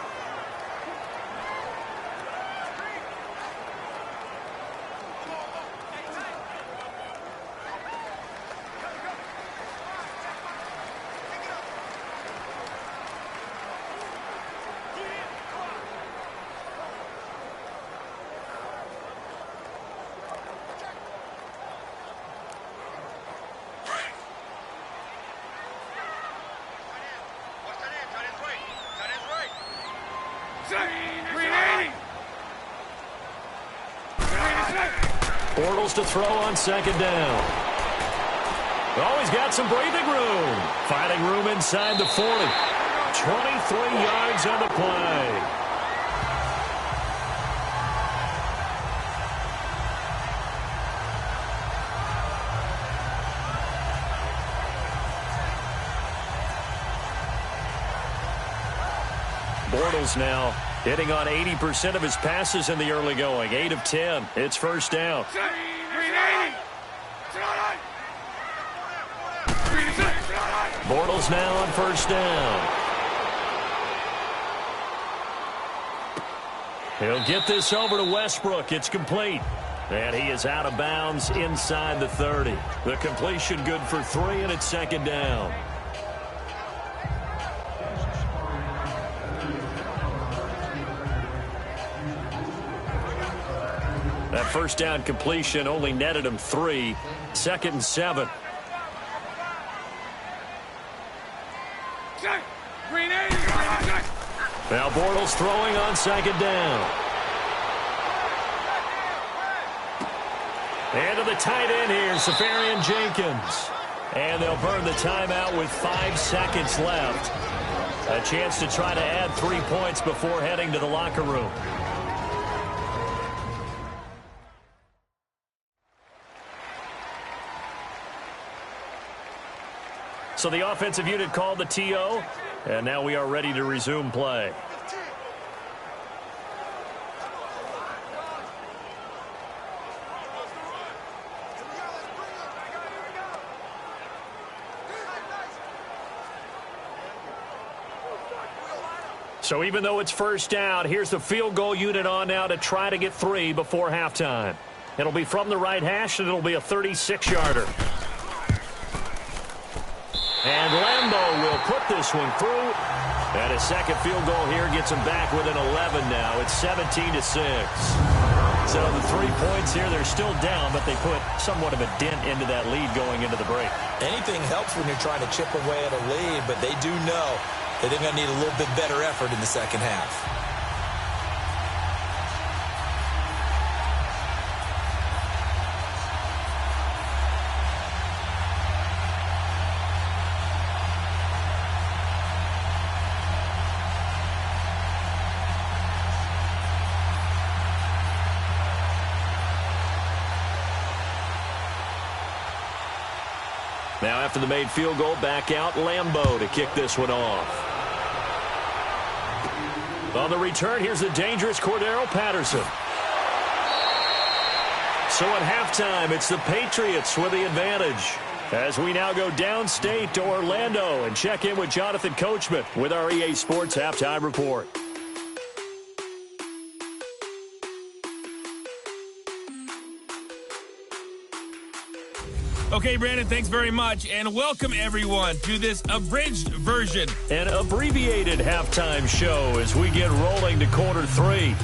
Bortles to throw on 2nd down. Oh, he's got some breathing room. Finding room inside the 40. 23 yards on the play. Bortles now hitting on 80% of his passes in the early going. 8 of 10. It's 1st down. Bortles now on 1st down. He'll get this over to Westbrook. It's complete. And he is out of bounds inside the 30. The completion good for 3, and it's 2nd down. That 1st down completion only netted him 3. 2nd and 7. Now Bortles throwing on 2nd down. And to the tight end here, Safarian Jenkins. And they'll burn the timeout with 5 seconds left. A chance to try to add 3 points before heading to the locker room. So the offensive unit called the TO, and now we are ready to resume play. So even though it's 1st down, here's the field goal unit on now to try to get 3 before halftime. It'll be from the right hash, and it'll be a 36-yarder. And Lambeau will put this one through. And a second field goal here gets him back within 11 now. It's 17-6. So the 3 points here, they're still down, but they put somewhat of a dent into that lead going into the break. Anything helps when you're trying to chip away at a lead, but they do know that they're going to need a little bit better effort in the second half. Now after the made field goal, back out Lambeau to kick this one off. On the return, here's the dangerous Cordero Patterson. So at halftime, it's the Patriots with the advantage, as we now go downstate to Orlando and check in with Jonathan Coachman with our EA Sports Halftime Report. Okay, Brandon, thanks very much, and welcome everyone to this abridged version. An abbreviated halftime show as we get rolling to quarter 3.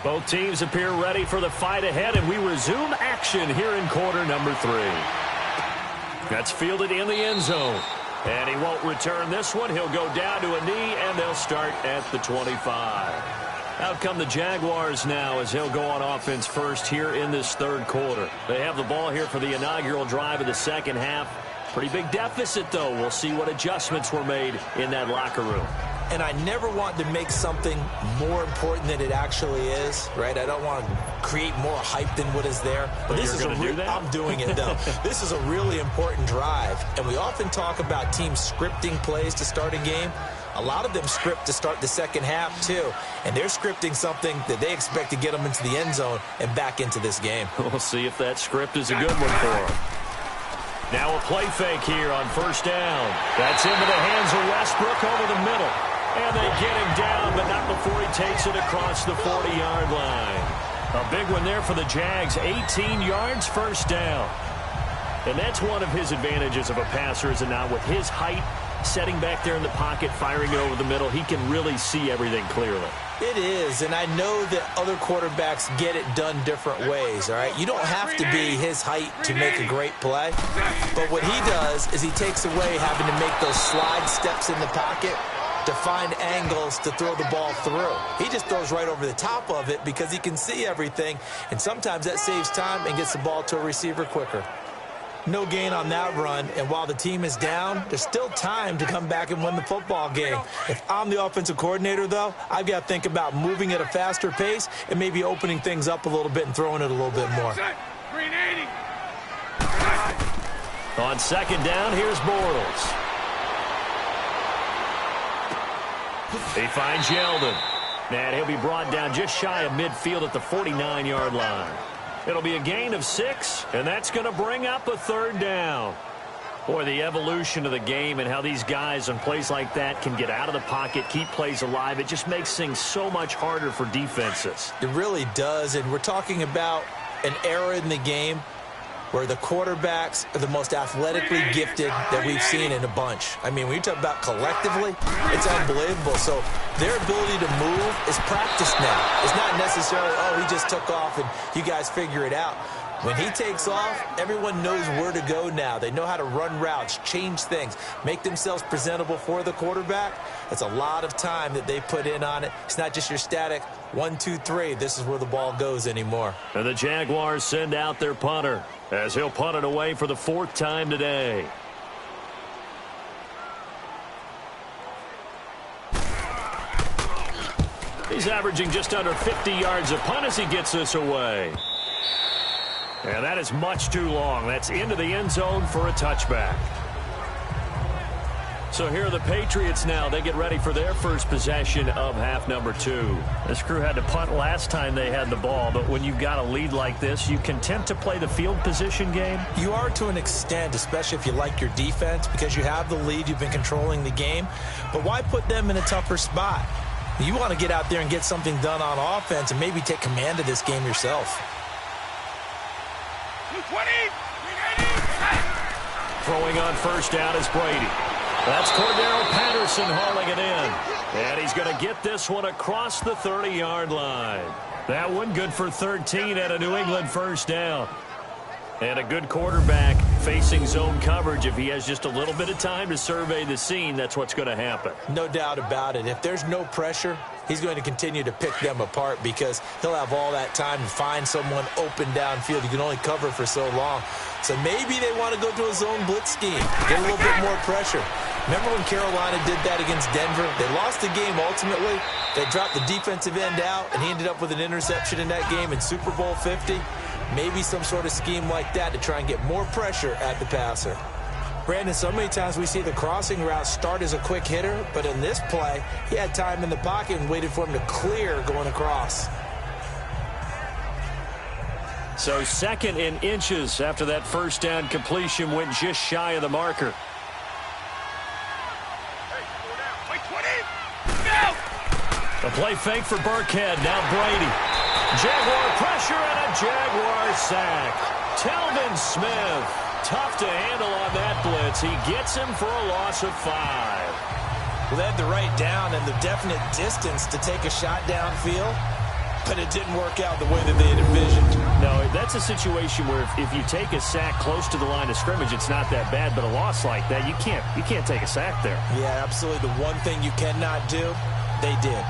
Both teams appear ready for the fight ahead, and we resume action here in quarter number 3. That's fielded in the end zone. And he won't return this one. He'll go down to a knee, and they'll start at the 25. Out come the Jaguars now as he'll go on offense first here in this third quarter. They have the ball here for the inaugural drive of the second half. Pretty big deficit, though. We'll see what adjustments were made in that locker room. And I never want to make something more important than it actually is, right? I don't want to create more hype than what is there. But this is I'm doing it, though. This is a really important drive. And we often talk about teams scripting plays to start a game. A lot of them script to start the second half, too. And they're scripting something that they expect to get them into the end zone and back into this game. We'll see if that script is a good one for them. Now a play fake here on first down. That's into the hands of Westbrook over the middle. And they get him down, but not before he takes it across the 40-yard line. A big one there for the Jags. 18 yards, first down. And that's one of his advantages of a passer, is it not? With his height, setting back there in the pocket, firing it over the middle, he can really see everything clearly. It is, and I know that other quarterbacks get it done different ways, all right? You don't have to be his height to make a great play, but what he does is he takes away having to make those slide steps in the pocket to find angles to throw the ball through. He just throws right over the top of it because he can see everything, and sometimes that saves time and gets the ball to a receiver quicker. No gain on that run, and while the team is down, there's still time to come back and win the football game. If I'm the offensive coordinator, though, I've got to think about moving at a faster pace and maybe opening things up a little bit and throwing it a little bit more. Green 80. On second down, here's Bortles. He finds Yeldon. And he'll be brought down just shy of midfield at the 49-yard line. It'll be a gain of 6, and that's going to bring up a third down. Boy, the evolution of the game and how these guys on plays like that can get out of the pocket, keep plays alive, it just makes things so much harder for defenses. It really does, and we're talking about an era in the game where the quarterbacks are the most athletically gifted that we've seen in a bunch. I mean, when you talk about collectively, it's unbelievable. So their ability to move is practiced now. It's not necessarily, oh, he just took off and you guys figure it out. When he takes off, everyone knows where to go now. They know how to run routes, change things, make themselves presentable for the quarterback. That's a lot of time that they put in on it. It's not just your static 1, 2, 3. This is where the ball goes anymore. And the Jaguars send out their punter as he'll punt it away for the 4th time today. He's averaging just under 50 yards a punt as he gets this away. And that is much too long. That's into the end zone for a touchback. So here are the Patriots now. They get ready for their first possession of half number 2. This crew had to punt last time they had the ball, but when you've got a lead like this, you content to play the field position game? You are to an extent, especially if you like your defense, because you have the lead, you've been controlling the game. But why put them in a tougher spot? You want to get out there and get something done on offense and maybe take command of this game yourself. 20. Throwing on first down is Brady. That's Cordero Patterson hauling it in. And he's going to get this one across the 30-yard line. That one good for 13 at a New England first down. And a good quarterback facing zone coverage. If he has just a little bit of time to survey the scene, that's what's going to happen. No doubt about it. If there's no pressure, he's going to continue to pick them apart because he'll have all that time to find someone open downfield. You can only cover for so long. So maybe they want to go to a zone blitz scheme, get a little bit more pressure. Remember when Carolina did that against Denver? They lost the game ultimately. They dropped the defensive end out, and he ended up with an interception in that game in Super Bowl 50. Maybe some sort of scheme like that to try and get more pressure at the passer. Brandon, so many times we see the crossing route start as a quick hitter, but in this play, he had time in the pocket and waited for him to clear going across. So 2nd and inches after that first down completion went just shy of the marker. A play fake for Burkhead. Now Brady. Jaguar pressure and a Jaguar sack. Telvin Smith. Tough to handle on that blitz. He gets him for a loss of 5. Well, they had the right down and the definite distance to take a shot downfield. but it didn't work out the way that they had envisioned. No, that's a situation where if you take a sack close to the line of scrimmage, it's not that bad, but a loss like that, you can't take a sack there. Yeah, absolutely. The one thing you cannot do, they did.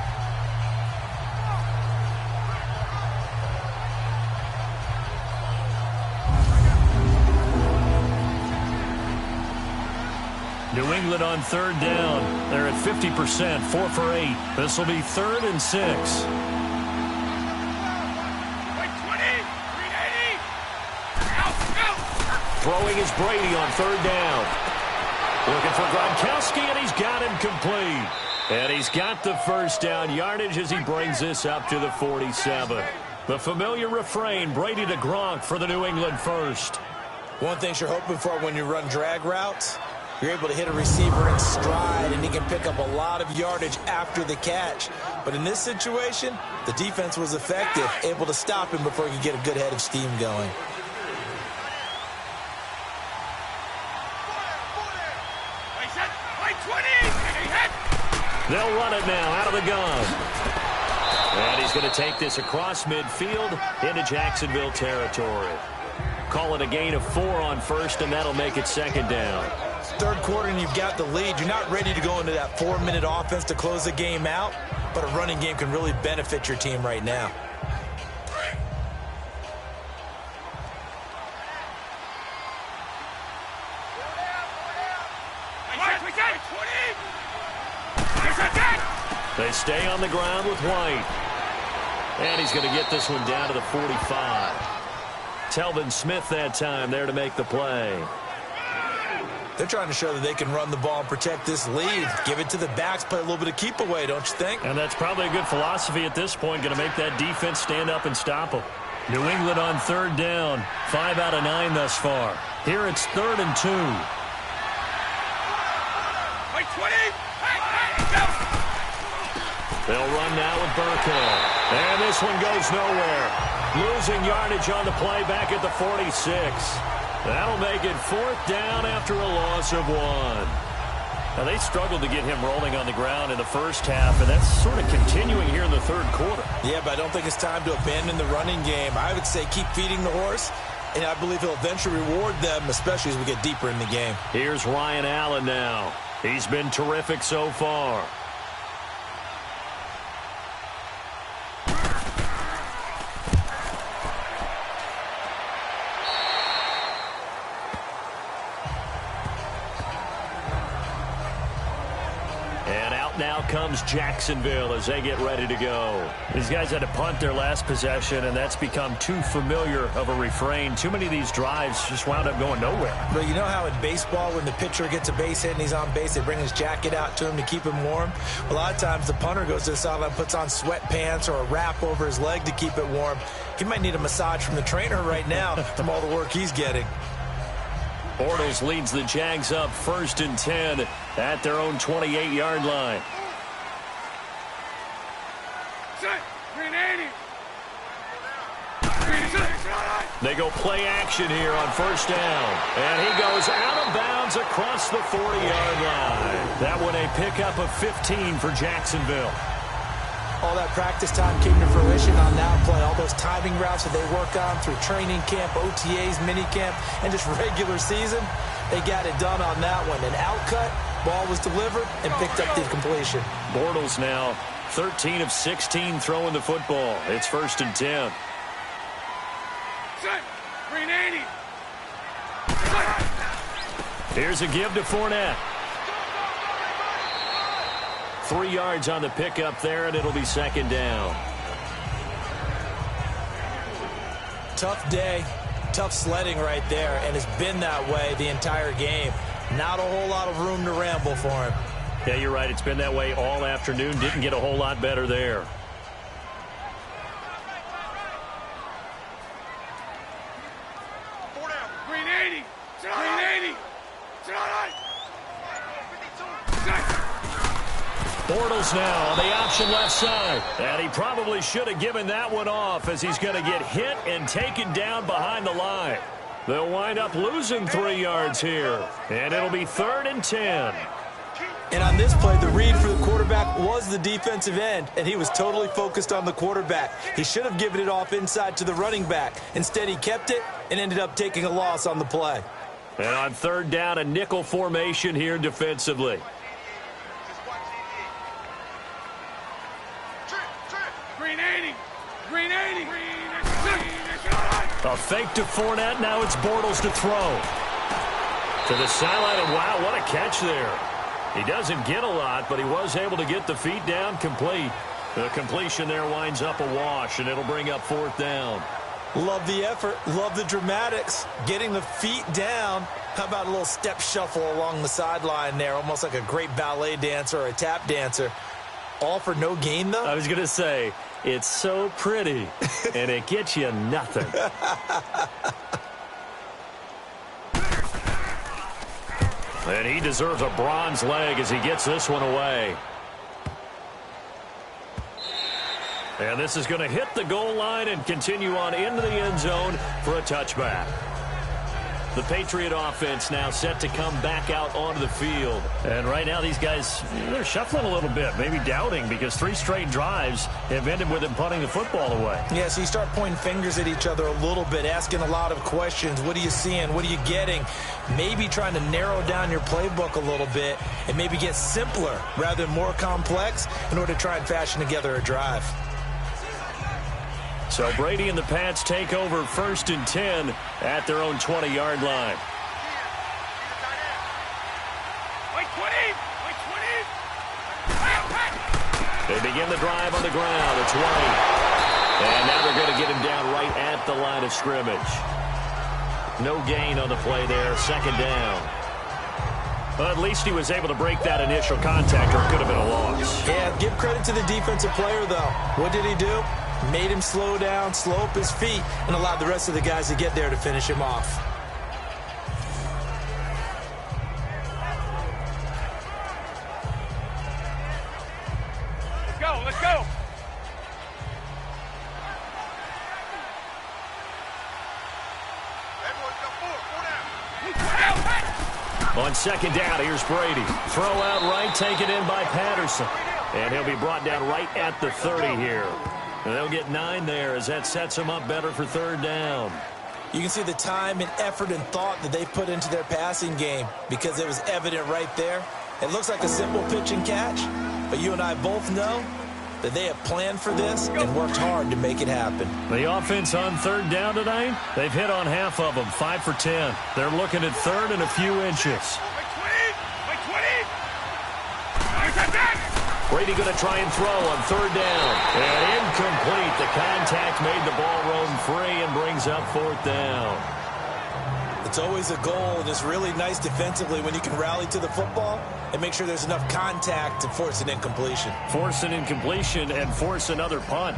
New England on third down. They're at 50%, 4 for 8. This will be 3rd and 6. Throwing is Brady on 3rd down. Looking for Gronkowski, and he's got him complete. And he's got the first down yardage as he brings this up to the 47. The familiar refrain, Brady to Gronk for the New England first. One thing you're hoping for when you run drag routes, you're able to hit a receiver in stride, and he can pick up a lot of yardage after the catch. But in this situation, the defense was effective, able to stop him before he could get a good head of steam going. They'll run it now out of the gun. And he's going to take this across midfield into Jacksonville territory. Call it a gain of 4 on first, and that'll make it 2nd down. Third quarter and you've got the lead. You're not ready to go into that 4-minute offense to close the game out, but a running game can really benefit your team right now. They stay on the ground with White. And he's going to get this one down to the 45. Telvin Smith that time there to make the play. They're trying to show that they can run the ball and protect this lead. Give it to the backs, play a little bit of keep away, don't you think? And that's probably a good philosophy at this point, going to make that defense stand up and stop them. New England on 3rd down, 5 out of 9 thus far. Here it's 3rd and 2. They'll run now with Burkhead. And this one goes nowhere. Losing yardage on the play back at the 46. That'll make it 4th down after a loss of 1. Now, they struggled to get him rolling on the ground in the first half, and that's sort of continuing here in the 3rd quarter. Yeah, but I don't think it's time to abandon the running game. I would say keep feeding the horse, and I believe he'll eventually reward them, especially as we get deeper in the game. Here's Ryan Allen now. He's been terrific so far. Now comes Jacksonville as they get ready to go. These guys had to punt their last possession, and that's become too familiar of a refrain. Too many of these drives just wound up going nowhere. But you know how in baseball, when the pitcher gets a base hit and he's on base, they bring his jacket out to him to keep him warm? A lot of times the punter goes to the sideline, puts on sweatpants or a wrap over his leg to keep it warm. He might need a massage from the trainer right now from all the work he's getting. Bortles leads the Jags up 1st and 10 at their own 28-yard line. They go play action here on 1st down. And he goes out of bounds across the 40-yard line. That one a pickup of 15 for Jacksonville. All that practice time came to fruition on that play. All those timing routes that they work on through training camp, OTAs, minicamp, and just regular season, they got it done on that one. An outcut, ball was delivered, and picked up the completion. Bortles now 13 of 16 throwing the football. It's 1st and 10. Green 80. Here's a give to Fournette. 3 yards on the pickup there, and it'll be 2nd down. Tough day, tough sledding right there, and it's been that way the entire game. Not a whole lot of room to ramble for him. Yeah, you're right. It's been that way all afternoon. Didn't get a whole lot better there. Green 80. Green 80. Bortles now on the option left side. And he probably should have given that one off as he's going to get hit and taken down behind the line. They'll wind up losing 3 yards here. And it'll be 3rd and 10. And on this play, the read for the quarterback was the defensive end, and he was totally focused on the quarterback. He should have given it off inside to the running back. Instead, he kept it and ended up taking a loss on the play. And on third down, a nickel formation here defensively. Green 80. Green 80. A fake to Fournette. Now it's Bortles to throw. To the sideline, and wow, what a catch there. He doesn't get a lot, but he was able to get the feet down complete. The completion there winds up a wash, and it'll bring up fourth down. Love the effort. Love the dramatics. Getting the feet down. How about a little step shuffle along the sideline there, almost like a great ballet dancer or a tap dancer. All for no gain, though? I was going to say, it's so pretty, and it gets you nothing. And he deserves a bronze leg as he gets this one away. And this is going to hit the goal line and continue on into the end zone for a touchback. The Patriot offense now set to come back out onto the field. And right now these guys, they're shuffling a little bit, maybe doubting, because 3 straight drives have ended with them punting the football away. Yeah, so you start pointing fingers at each other a little bit, asking a lot of questions. What are you seeing? What are you getting? Maybe trying to narrow down your playbook a little bit and maybe get simpler rather than more complex in order to try and fashion together a drive. So Brady and the Pats take over 1st and 10 at their own 20-yard line. They begin the drive on the ground. It's White. And now they're going to get him down right at the line of scrimmage. No gain on the play there. 2nd down. Well, at least he was able to break that initial contact, or it could have been a loss. Yeah, give credit to the defensive player, though. What did he do? Made him slow down, slow up his feet, and allowed the rest of the guys to get there to finish him off. Let's go, let's go. On 2nd down, here's Brady. Throw out right, taken in by Patterson. And he'll be brought down right at the 30 here. And they'll get 9 there as that sets them up better for 3rd down. You can see the time and effort and thought that they put into their passing game because it was evident right there. It looks like a simple pitch and catch, but you and I both know that they have planned for this and worked hard to make it happen. The offense on 3rd down tonight, they've hit on half of them, 5 for 10. They're looking at 3rd and a few inches. Brady going to try and throw on 3rd down. And incomplete. The contact made the ball roam free and brings up 4th down. It's always a goal, and it's really nice defensively when you can rally to the football and make sure there's enough contact to force an incompletion. Force an incompletion and force another punt.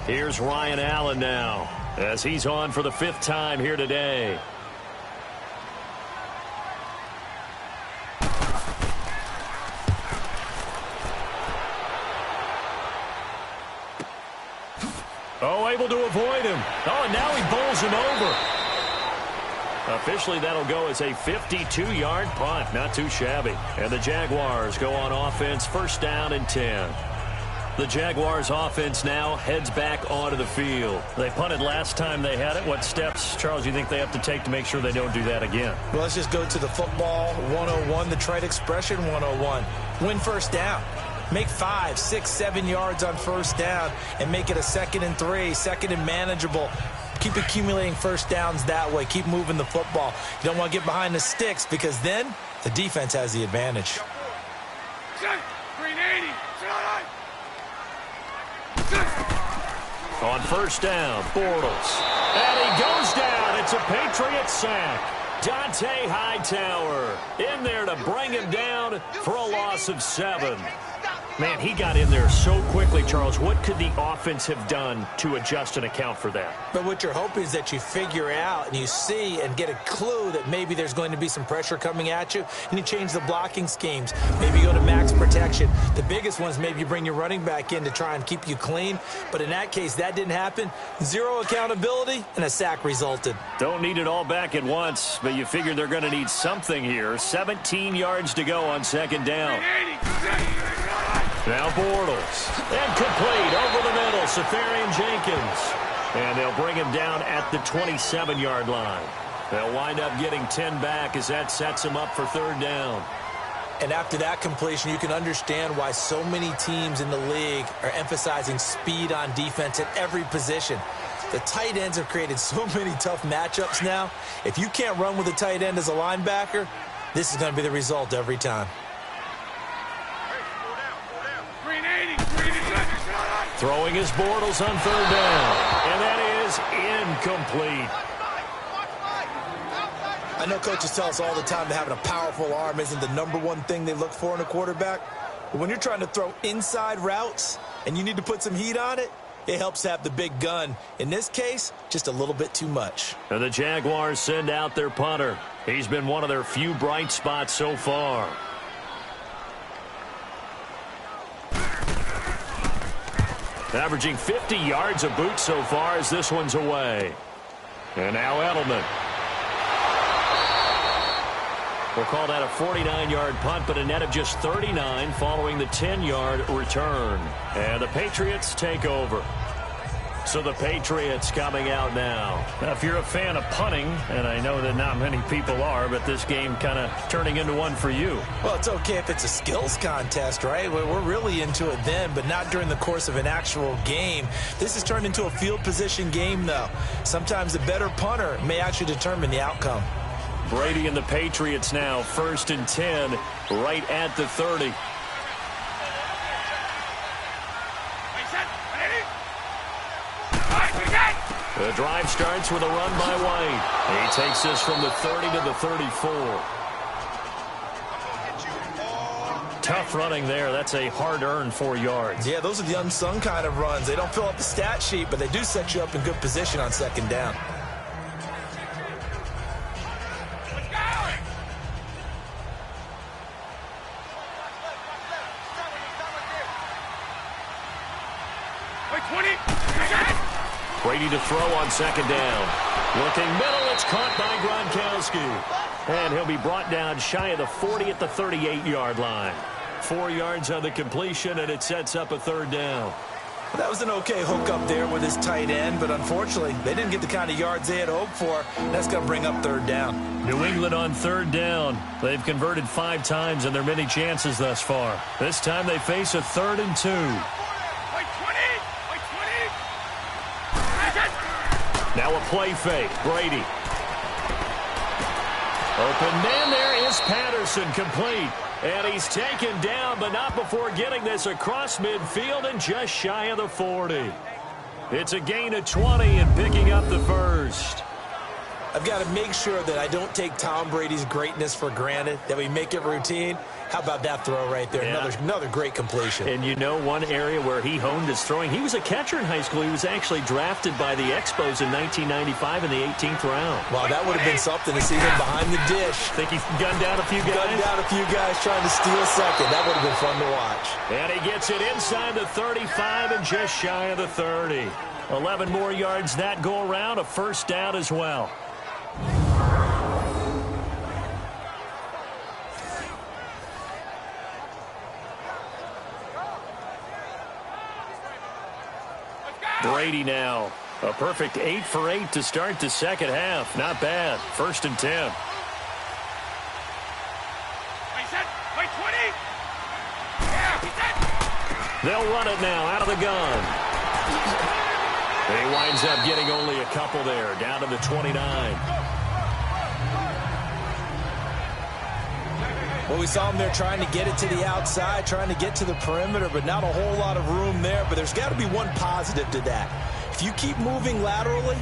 Here's Ryan Allen now as he's on for the 5th time here today. Oh, able to avoid him. Oh, and now he bowls him over. Officially, that'll go as a 52-yard punt. Not too shabby. And the Jaguars go on offense, 1st down and 10. The Jaguars offense now heads back onto the field. They punted last time they had it. What steps, Charles, do you think they have to take to make sure they don't do that again? Well, let's just go to the football 101, the trite expression 101. Win 1st down. Make 5, 6, 7 yards on 1st down and make it a 2nd and 3, 2nd and manageable. Keep accumulating 1st downs that way. Keep moving the football. You don't want to get behind the sticks because then the defense has the advantage. Green 80. On 1st down, Bortles. And he goes down. It's a Patriot sack. Dante Hightower in there to bring him down for a loss of 7. Man, he got in there so quickly, Charles. What could the offense have done to adjust and account for that? But what you're hoping is that you figure out and you see and get a clue that maybe there's going to be some pressure coming at you, and you change the blocking schemes. Maybe you go to max protection. The biggest one is maybe you bring your running back in to try and keep you clean. But in that case, that didn't happen. Zero accountability, and a sack resulted. Don't need it all back at once, but you figure they're going to need something here. 17 yards to go on second down. Now Bortles. And complete over the middle. Safarian Jenkins. And they'll bring him down at the 27-yard line. They'll wind up getting 10 back as that sets him up for third down. And after that completion, you can understand why so many teams in the league are emphasizing speed on defense at every position. The tight ends have created so many tough matchups now. If you can't run with a tight end as a linebacker, this is going to be the result every time. Throwing his Bortles on third down. And that is incomplete. I know coaches tell us all the time that having a powerful arm isn't the #1 thing they look for in a quarterback. But when you're trying to throw inside routes and you need to put some heat on it, it helps to have the big gun. In this case, just a little bit too much. And the Jaguars send out their punter. He's been one of their few bright spots so far. Averaging 50 yards a boot so far as this one's away. And now Edelman. We'll call that a 49-yard punt, but a net of just 39 following the 10-yard return. And the Patriots take over. So the Patriots coming out now. Now, if you're a fan of punting, and I know that not many people are, but this game kind of turning into one for you. Well, it's okay if it's a skills contest, right? We're really into it then, but not during the course of an actual game. This has turned into a field position game, though. Sometimes the better punter may actually determine the outcome. Brady and the Patriots now, 1st and 10, right at the 30. The drive starts with a run by White. He takes this from the 30 to the 34. Tough running there. That's a hard-earned 4 yards. Yeah, those are the unsung kind of runs. They don't fill up the stat sheet, but they do set you up in good position on second down. Brady to throw on second down. Looking middle, it's caught by Gronkowski. And he'll be brought down shy of the 40 at the 38-yard line. 4 yards on the completion, and it sets up a third down. Well, that was an okay hook up there with his tight end, but unfortunately, they didn't get the kind of yards they had hoped for. That's going to bring up third down. New England on third down. They've converted 5 times in their many chances thus far. This time they face a 3rd and 2. Now a play fake. Brady. Open man, there is Patterson, complete. And he's taken down, but not before getting this across midfield and just shy of the 40. It's a gain of 20 and picking up the first. I've got to make sure that I don't take Tom Brady's greatness for granted, that we make it routine. How about that throw right there? Yeah. Another great completion. And you know one area where he honed his throwing, he was a catcher in high school. He was actually drafted by the Expos in 1995 in the 18th round. Wow, that would have been something to see him behind the dish. Think he gunned down a few guys? Gunned down a few guys trying to steal second. That would have been fun to watch. And he gets it inside the 35 and just shy of the 30. 11 more yards that go around, a first down as well. Brady now. A perfect 8 for 8 to start the second half. Not bad. 1st and 10. They'll run it now out of the gun. He winds up getting only a couple there. Down to the 29. Well, we saw him there trying to get it to the outside, trying to get to the perimeter, but not a whole lot of room there. But there's got to be one positive to that. If you keep moving laterally,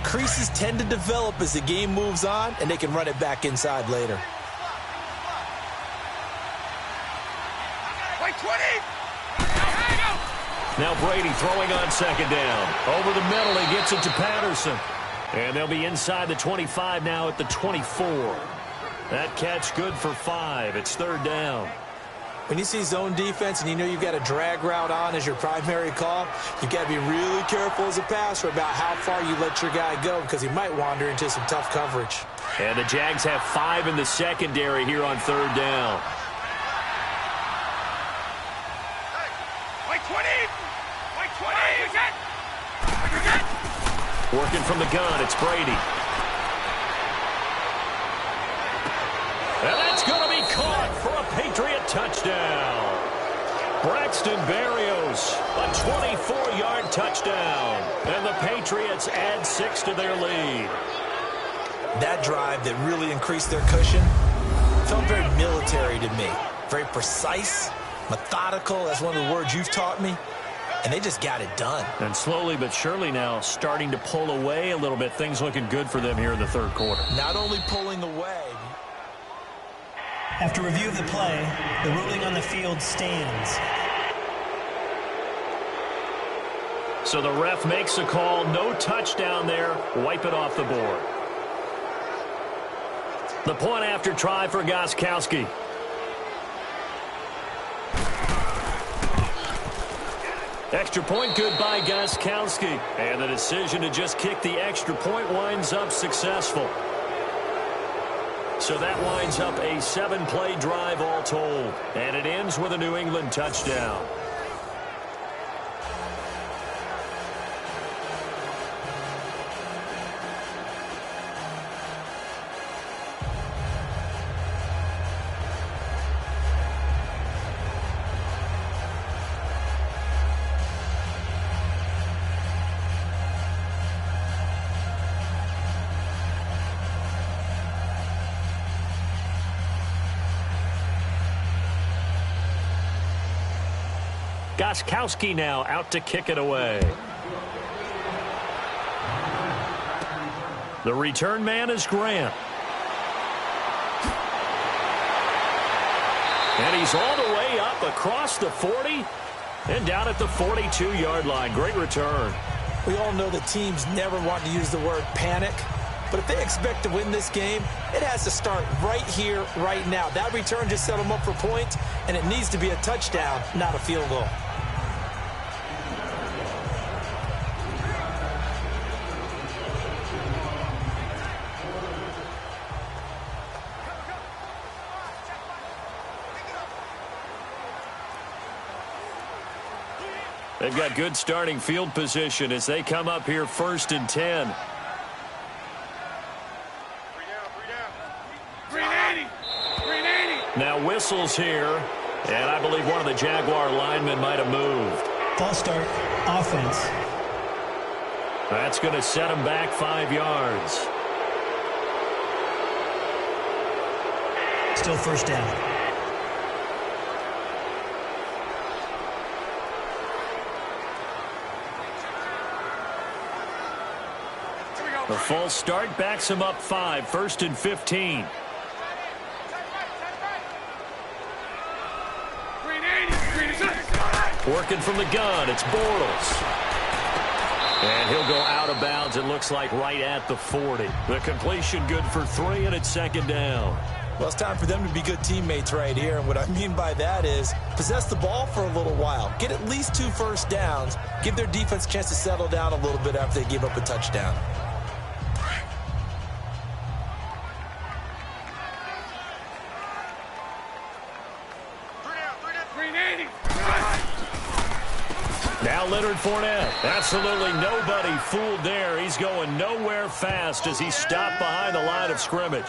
creases tend to develop as the game moves on, and they can run it back inside later. Wait, 20! Now Brady throwing on second down. Over the middle, he gets it to Patterson. And they'll be inside the 25 now at the 24. That catch good for 5. It's third down. When you see zone defense and you know you've got a drag route on as your primary call, you've got to be really careful as a passer about how far you let your guy go because he might wander into some tough coverage. And the Jags have 5 in the secondary here on third down. Like 20! Like 20! Working from the gun, it's Brady. And that's going to be caught for a Patriot touchdown. Braxton Berrios, a 24-yard touchdown. And the Patriots add 6 to their lead. That drive that really increased their cushion felt very military to me. Very precise, methodical. That's one of the words you've taught me. And they just got it done. And slowly but surely now starting to pull away a little bit. Things looking good for them here in the third quarter. Not only pulling away. After review of the play, the ruling on the field stands. So the ref makes a call. No touchdown there. Wipe it off the board. The point after try for Gostkowski. Extra point good by Gostkowski. And the decision to just kick the extra point winds up successful. So that winds up a 7-play drive all told. And it ends with a New England touchdown. Gostkowski now out to kick it away. The return man is Grant. And he's all the way up across the 40 and down at the 42-yard line. Great return. We all know that teams never want to use the word panic. But if they expect to win this game, it has to start right here, right now. That return just set them up for points, and it needs to be a touchdown, not a field goal. They've got good starting field position as they come up here 1st and 10. 380! Now whistles here, and I believe one of the Jaguar linemen might have moved. False start, offense. That's going to set him back 5 yards. Still first down. The false start backs him up 5, 1st and 15. Working from the gun, it's Bortles. And he'll go out of bounds, it looks like right at the 40. The completion good for 3, and it's 2nd down. Well, it's time for them to be good teammates right here. And what I mean by that is possess the ball for a little while. Get at least 2 first downs. Give their defense a chance to settle down a little bit after they give up a touchdown. Now Leonard Fournette. Absolutely nobody fooled there. He's going nowhere fast as he's stopped behind the line of scrimmage.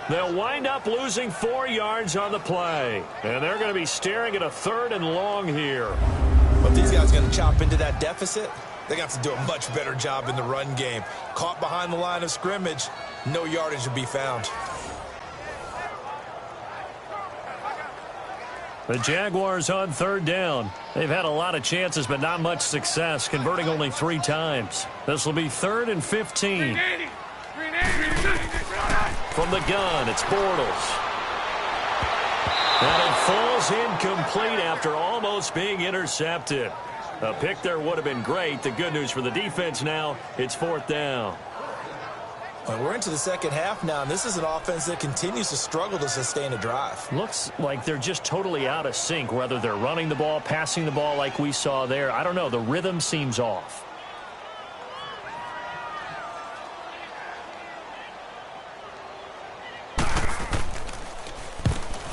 They'll wind up losing 4 yards on the play. And they're going to be staring at a 3rd and long here. But these guys are going to chop into that deficit. They got to do a much better job in the run game. Caught behind the line of scrimmage, no yardage to be found. The Jaguars on 3rd down. They've had a lot of chances, but not much success, converting only 3 times. This will be 3rd and 15. From the gun, it's Bortles. And it falls incomplete after almost being intercepted. A pick there would have been great. The good news for the defense now, it's 4th down. Well, we're into the second half now, and this is an offense that continues to struggle to sustain a drive. Looks like they're just totally out of sync, whether they're running the ball, passing the ball like we saw there. I don't know. The rhythm seems off.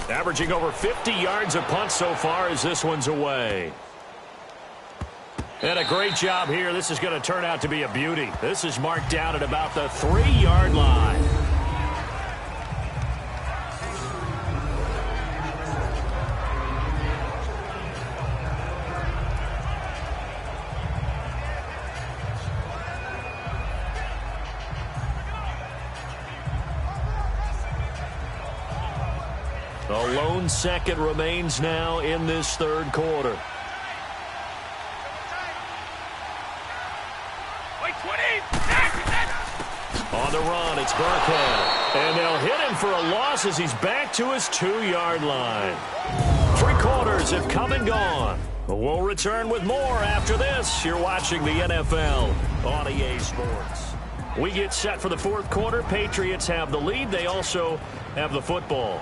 Averaging over 50 yards a punt so far as this one's away. And a great job here. This is going to turn out to be a beauty. This is marked down at about the 3-yard line. The lone second remains now in this third quarter. On the run, it's Burkhead. And they'll hit him for a loss as he's back to his 2-yard line. 3 quarters have come and gone. We'll return with more after this. You're watching the NFL on EA Sports. We get set for the 4th quarter. Patriots have the lead. They also have the football.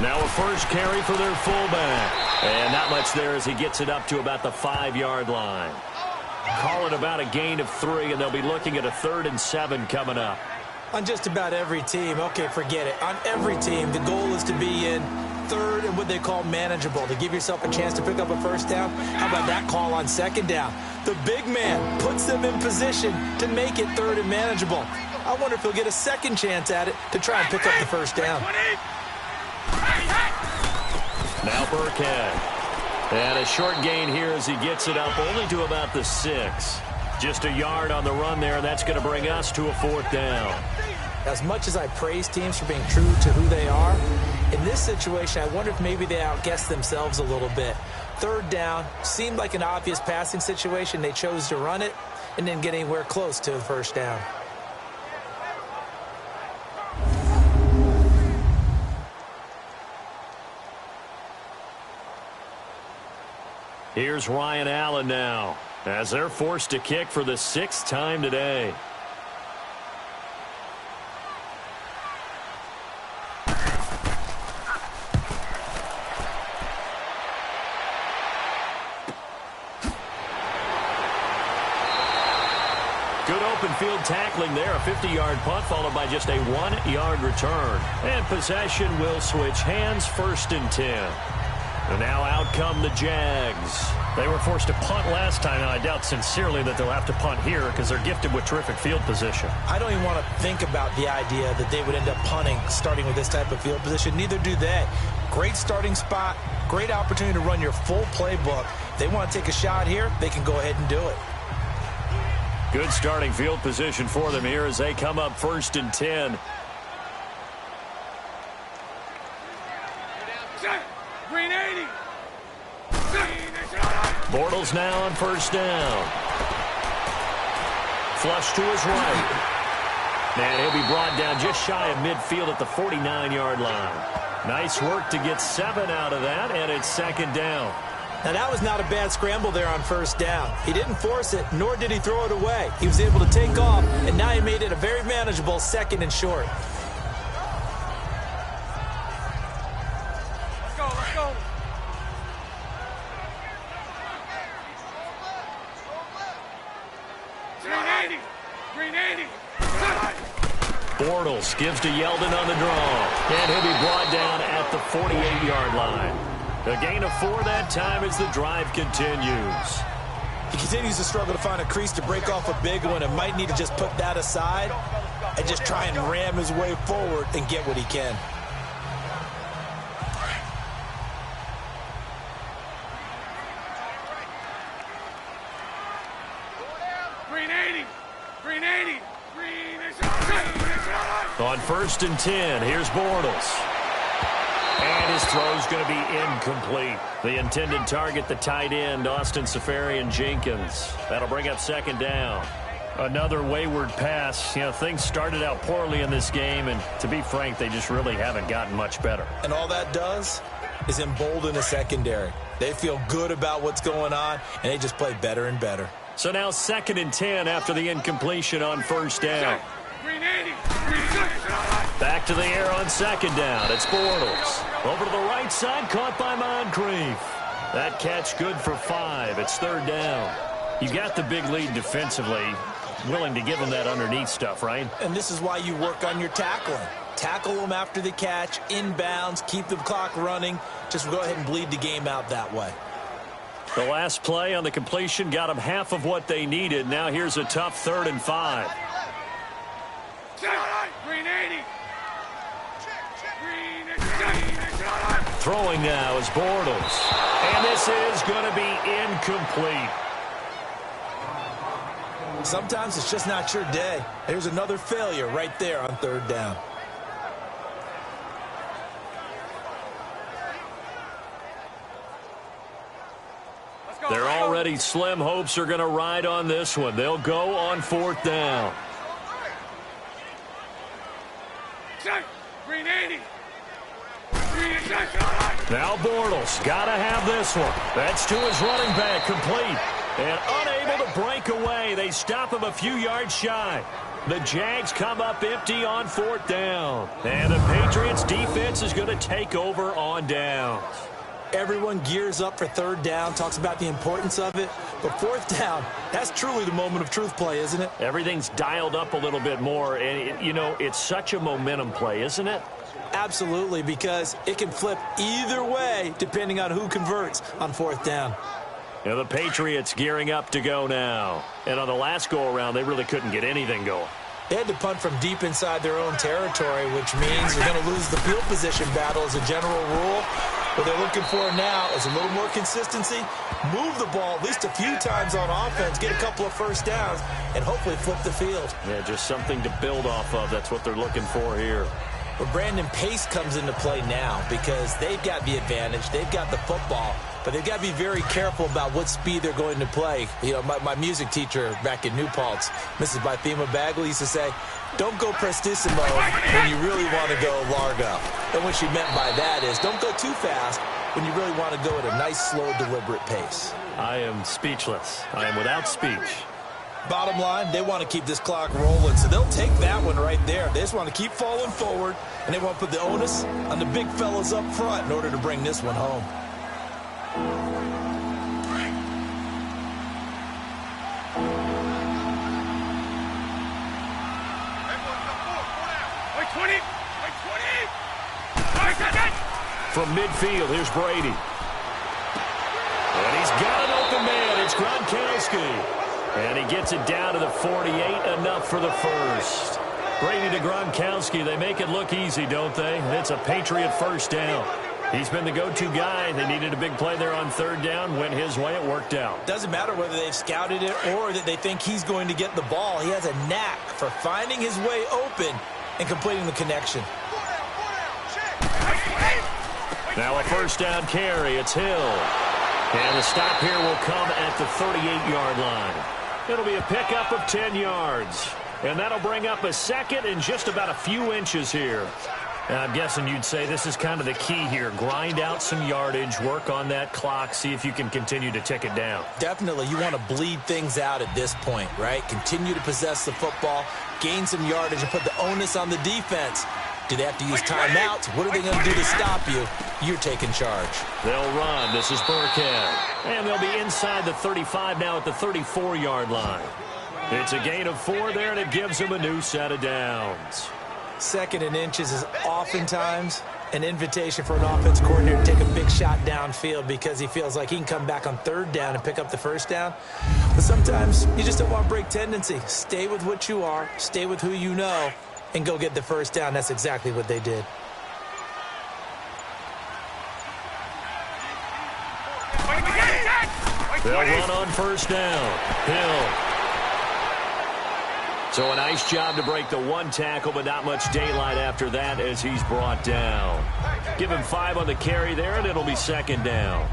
Now a first carry for their fullback. And not much there as he gets it up to about the 5-yard line. Call it about a gain of 3, and they'll be looking at a 3rd and 7 coming up. On just about every team, okay, forget it. On every team, the goal is to be in 3rd and what they call manageable, to give yourself a chance to pick up a first down. How about that call on 2nd down? The big man puts them in position to make it 3rd and manageable. I wonder if he'll get a second chance at it to try and pick up the first down. Now Burkhead. And a short gain here as he gets it up only to about the 6. Just a yard on the run there, and that's going to bring us to a 4th down. As much as I praise teams for being true to who they are, in this situation, I wonder if maybe they outguessed themselves a little bit. 3rd down seemed like an obvious passing situation. They chose to run it and didn't get anywhere close to the first down. Here's Ryan Allen now as they're forced to kick for the 6th time today. Good open field tackling there. A 50-yard punt followed by just a 1-yard return. And possession will switch hands, 1st and 10. And now out come the Jags. They were forced to punt last time, and I doubt sincerely that they'll have to punt here because they're gifted with terrific field position. I don't even want to think about the idea that they would end up punting starting with this type of field position. Neither do they. Great starting spot, great opportunity to run your full playbook. If they want to take a shot here, they can go ahead and do it. Good starting field position for them here as they come up 1st and 10. Green 80. Bortles now on 1st down. Flush to his right. And he'll be brought down just shy of midfield at the 49-yard line. Nice work to get 7 out of that, and it's 2nd down. Now, that was not a bad scramble there on 1st down. He didn't force it, nor did he throw it away. He was able to take off, and now he made it a very manageable 2nd and short. Let's go. Green 80. Bortles gives to Yeldon on the draw. And he'll be brought down at the 48-yard line. A gain of 4 that time as the drive continues. He continues to struggle to find a crease to break off a big one and might need to just put that aside and just try and ram his way forward and get what he can. Green 80. On 1st and 10, here's Bortles. And his throw's going to be incomplete. The intended target, the tight end, Austin Seferian-Jenkins. That'll bring up second down. Another wayward pass. You know, things started out poorly in this game, and to be frank, they just really haven't gotten much better. And all that does is embolden the secondary. They feel good about what's going on, and they just play better and better. So now 2nd and 10 after the incompletion on first down. Back to the air on second down. It's Bortles. Over to the right side, caught by Moncrief. That catch good for 5. It's 3rd down. You got the big lead defensively. Willing to give them that underneath stuff, right? And this is why you work on your tackling. Tackle them after the catch, inbounds, keep the clock running. Just go ahead and bleed the game out that way. The last play on the completion got them half of what they needed. Now here's a tough 3rd and 5. Throwing now is Bortles. And this is going to be incomplete. Sometimes it's just not your day. There's another failure right there on 3rd down. They're already slim hopes are going to ride on this one. They'll go on 4th down. Now Bortles got to have this one. That's to his running back, complete. And unable to break away. They stop him a few yards shy. The Jags come up empty on 4th down. And the Patriots defense is going to take over on downs. Everyone gears up for 3rd down, talks about the importance of it. But 4th down, that's truly the moment of truth play, isn't it? Everything's dialed up a little bit more. And, you know, it's such a momentum play, isn't it? Absolutely, because it can flip either way depending on who converts on 4th down. Now the Patriots gearing up to go now. And on the last go-around, they really couldn't get anything going. They had to punt from deep inside their own territory, which means they're going to lose the field position battle as a general rule. What they're looking for now is a little more consistency, move the ball at least a few times on offense, get a couple of first downs, and hopefully flip the field. Yeah, just something to build off of. That's what they're looking for here. But Brandon, pace comes into play now because they've got the advantage. They've got the football, but they've got to be very careful about what speed they're going to play. You know, my music teacher back in New Paltz, Mrs. Bythema Bagley, used to say, don't go prestissimo when you really want to go largo. And what she meant by that is don't go too fast when you really want to go at a nice, slow, deliberate pace. I am speechless. I am without speech. Bottom line, they want to keep this clock rolling, so they'll take that one right there. They just want to keep falling forward, and they want to put the onus on the big fellas up front in order to bring this one home. From midfield, here's Brady. And he's got an open man. It's Gronkowski. And he gets it down to the 48, enough for the first. Brady to Gronkowski. They make it look easy, don't they? It's a Patriot first down. He's been the go-to guy. They needed a big play there on 3rd down. Went his way. It worked out. Doesn't matter whether they've scouted it or that they think he's going to get the ball. He has a knack for finding his way open and completing the connection. Now a first down carry. It's Hill. And the stop here will come at the 38-yard line. It'll be a pickup of 10 yards. And that'll bring up a 2nd and just about a few inches here. And I'm guessing you'd say this is kind of the key here. Grind out some yardage, work on that clock, see if you can continue to tick it down. Definitely. You want to bleed things out at this point, right? Continue to possess the football, gain some yardage, and put the onus on the defense. Do they have to use timeouts? What are they going to do to stop you? You're taking charge. They'll run. This is Burkhead. And they'll be inside the 35 now at the 34-yard line. It's a gain of 4 there, and it gives them a new set of downs. 2nd and inches is oftentimes an invitation for an offense coordinator to take a big shot downfield because he feels like he can come back on 3rd down and pick up the first down. But sometimes you just don't want to break tendency. Stay with what you are. Stay with who you know. And go get the first down. That's exactly what they did. They'll run on first down. Hill. So a nice job to break the 1 tackle, but not much daylight after that as he's brought down. Give him 5 on the carry there, and it'll be second down.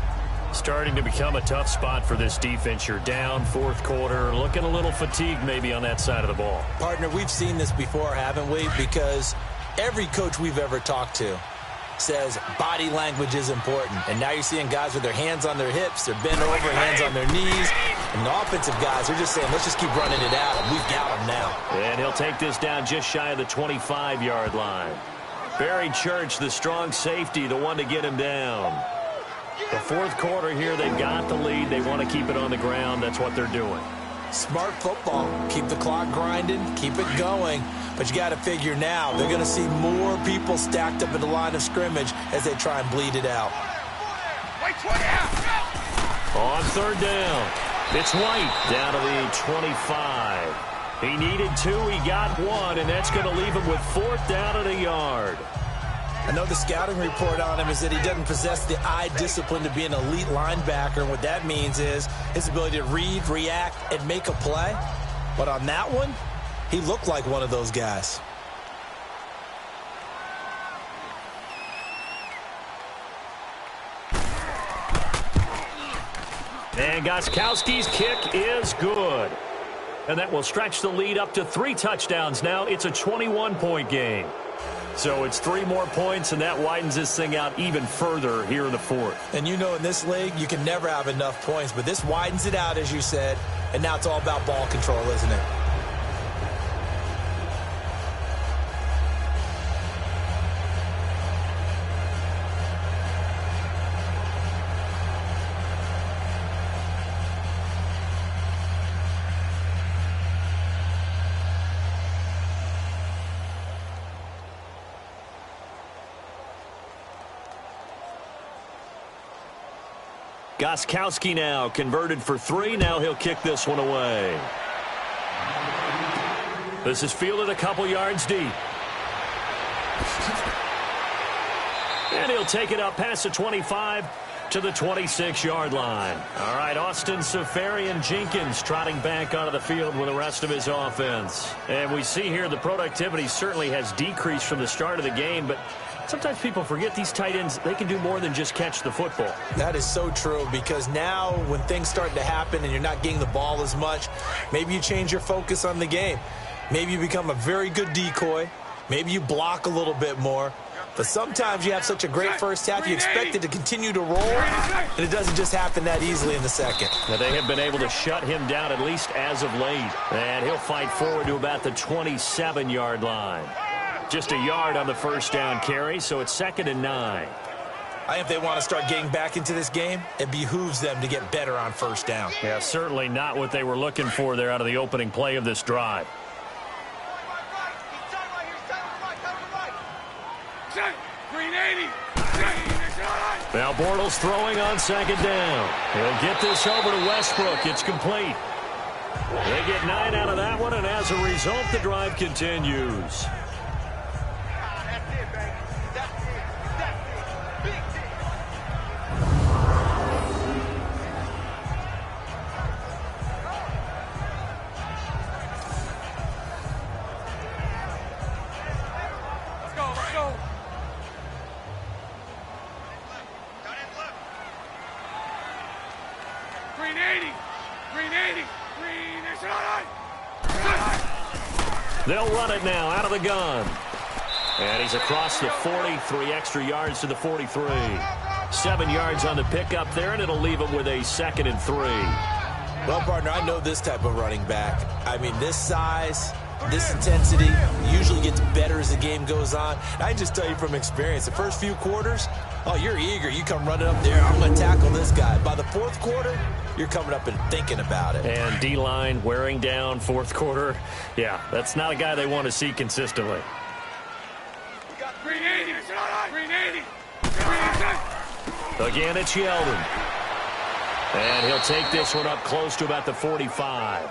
Starting to become a tough spot for this defense. You're down, fourth quarter, looking a little fatigued maybe on that side of the ball. Partner, we've seen this before, haven't we? Because every coach we've ever talked to says body language is important. And now you're seeing guys with their hands on their hips, they're bent over, hands on their knees. And the offensive guys are just saying, let's just keep running it out, and we've got them now. And he'll take this down just shy of the 25-yard line. Barry Church, the strong safety, the one to get him down. The fourth quarter here, they've got the lead. They want to keep it on the ground. That's what they're doing. Smart football. Keep the clock grinding. Keep it going. But you got to figure now, they're going to see more people stacked up at the line of scrimmage as they try and bleed it out. On third down, it's White down to the 25. He needed 2. He got 1, and that's going to leave him with 4th down and a yard. I know the scouting report on him is that he doesn't possess the eye discipline to be an elite linebacker. And what that means is his ability to read, react, and make a play. But on that one, he looked like one of those guys. And Gostkowski's kick is good. And that will stretch the lead up to 3 touchdowns now. It's a 21-point game. So it's 3 more points, and that widens this thing out even further here in the fourth. And you know in this league, you can never have enough points, but this widens it out, as you said, and now it's all about ball control, isn't it? Gostkowski now converted for 3. Now he'll kick this one away. This is fielded a couple yards deep. And he'll take it up past the 25 to the 26-yard line. All right, Austin Seferian-Jenkins trotting back onto the field with the rest of his offense. And we see here the productivity certainly has decreased from the start of the game, but sometimes people forget these tight ends, they can do more than just catch the football. That is so true, because now when things start to happen and you're not getting the ball as much, maybe you change your focus on the game. Maybe you become a very good decoy. Maybe you block a little bit more. But sometimes you have such a great first half, you expect it to continue to roll, and it doesn't just happen that easily in the second. Now they have been able to shut him down, at least as of late. And he'll fight forward to about the 27-yard line. Just a yard on the first down carry, so it's 2nd and 9. I think if they want to start getting back into this game, it behooves them to get better on first down. Yeah, certainly not what they were looking for there out of the opening play of this drive. Now Bortles throwing on 2nd down. He'll get this over to Westbrook. It's complete. They get 9 out of that one, and as a result, the drive continues. They'll run it now out of the gun. And he's across the 40, 3 extra yards to the 43. 7 yards on the pickup there, and it'll leave him with a 2nd and 3. Well, partner, I know this type of running back. I mean, this size, this intensity usually gets better as the game goes on. I just tell you from experience, the first few quarters, oh, you're eager. You come running up there, I'm going to tackle this guy. By the fourth quarter, you're coming up and thinking about it. And D-line wearing down fourth quarter. Yeah, that's not a guy they want to see consistently. Again, it's Yeldon. And he'll take this one up close to about the 45.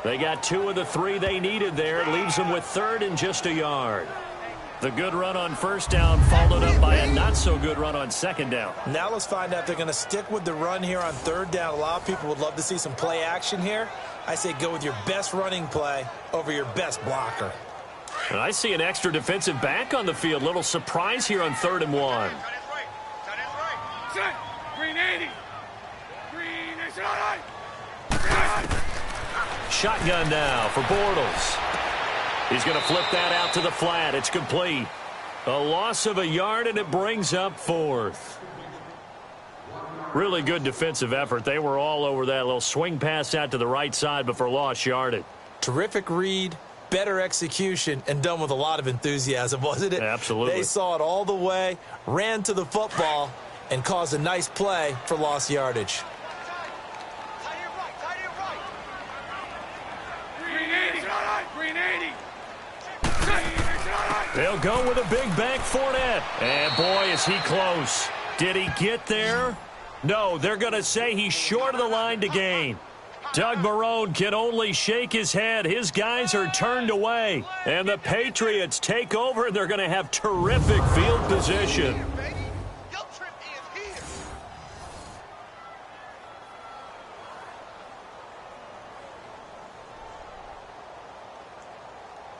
They got 2 of the 3 they needed there. It leaves them with 3rd and just a yard. The good run on first down followed up by a not-so-good run on 2nd down. Now let's find out if they're going to stick with the run here on 3rd down. A lot of people would love to see some play action here. I say go with your best running play over your best blocker. And I see an extra defensive back on the field. Little surprise here on 3rd and 1. Set. Green 80. Green is all right. Shotgun now for Bortles. He's going to flip that out to the flat. It's complete. A loss of a yard, and it brings up 4th. Really good defensive effort. They were all over that little swing pass out to the right side, but for lost yardage. Terrific read, better execution, and done with a lot of enthusiasm, wasn't it? Absolutely. They saw it all the way, ran to the football, and caused a nice play for lost yardage. Green 80. Green 80. They'll go with a big bank Fournette. And boy, is he close. Did he get there? No, they're going to say he's short of the line to gain. Doug Marrone can only shake his head. His guys are turned away. And the Patriots take over, and they're going to have terrific field position.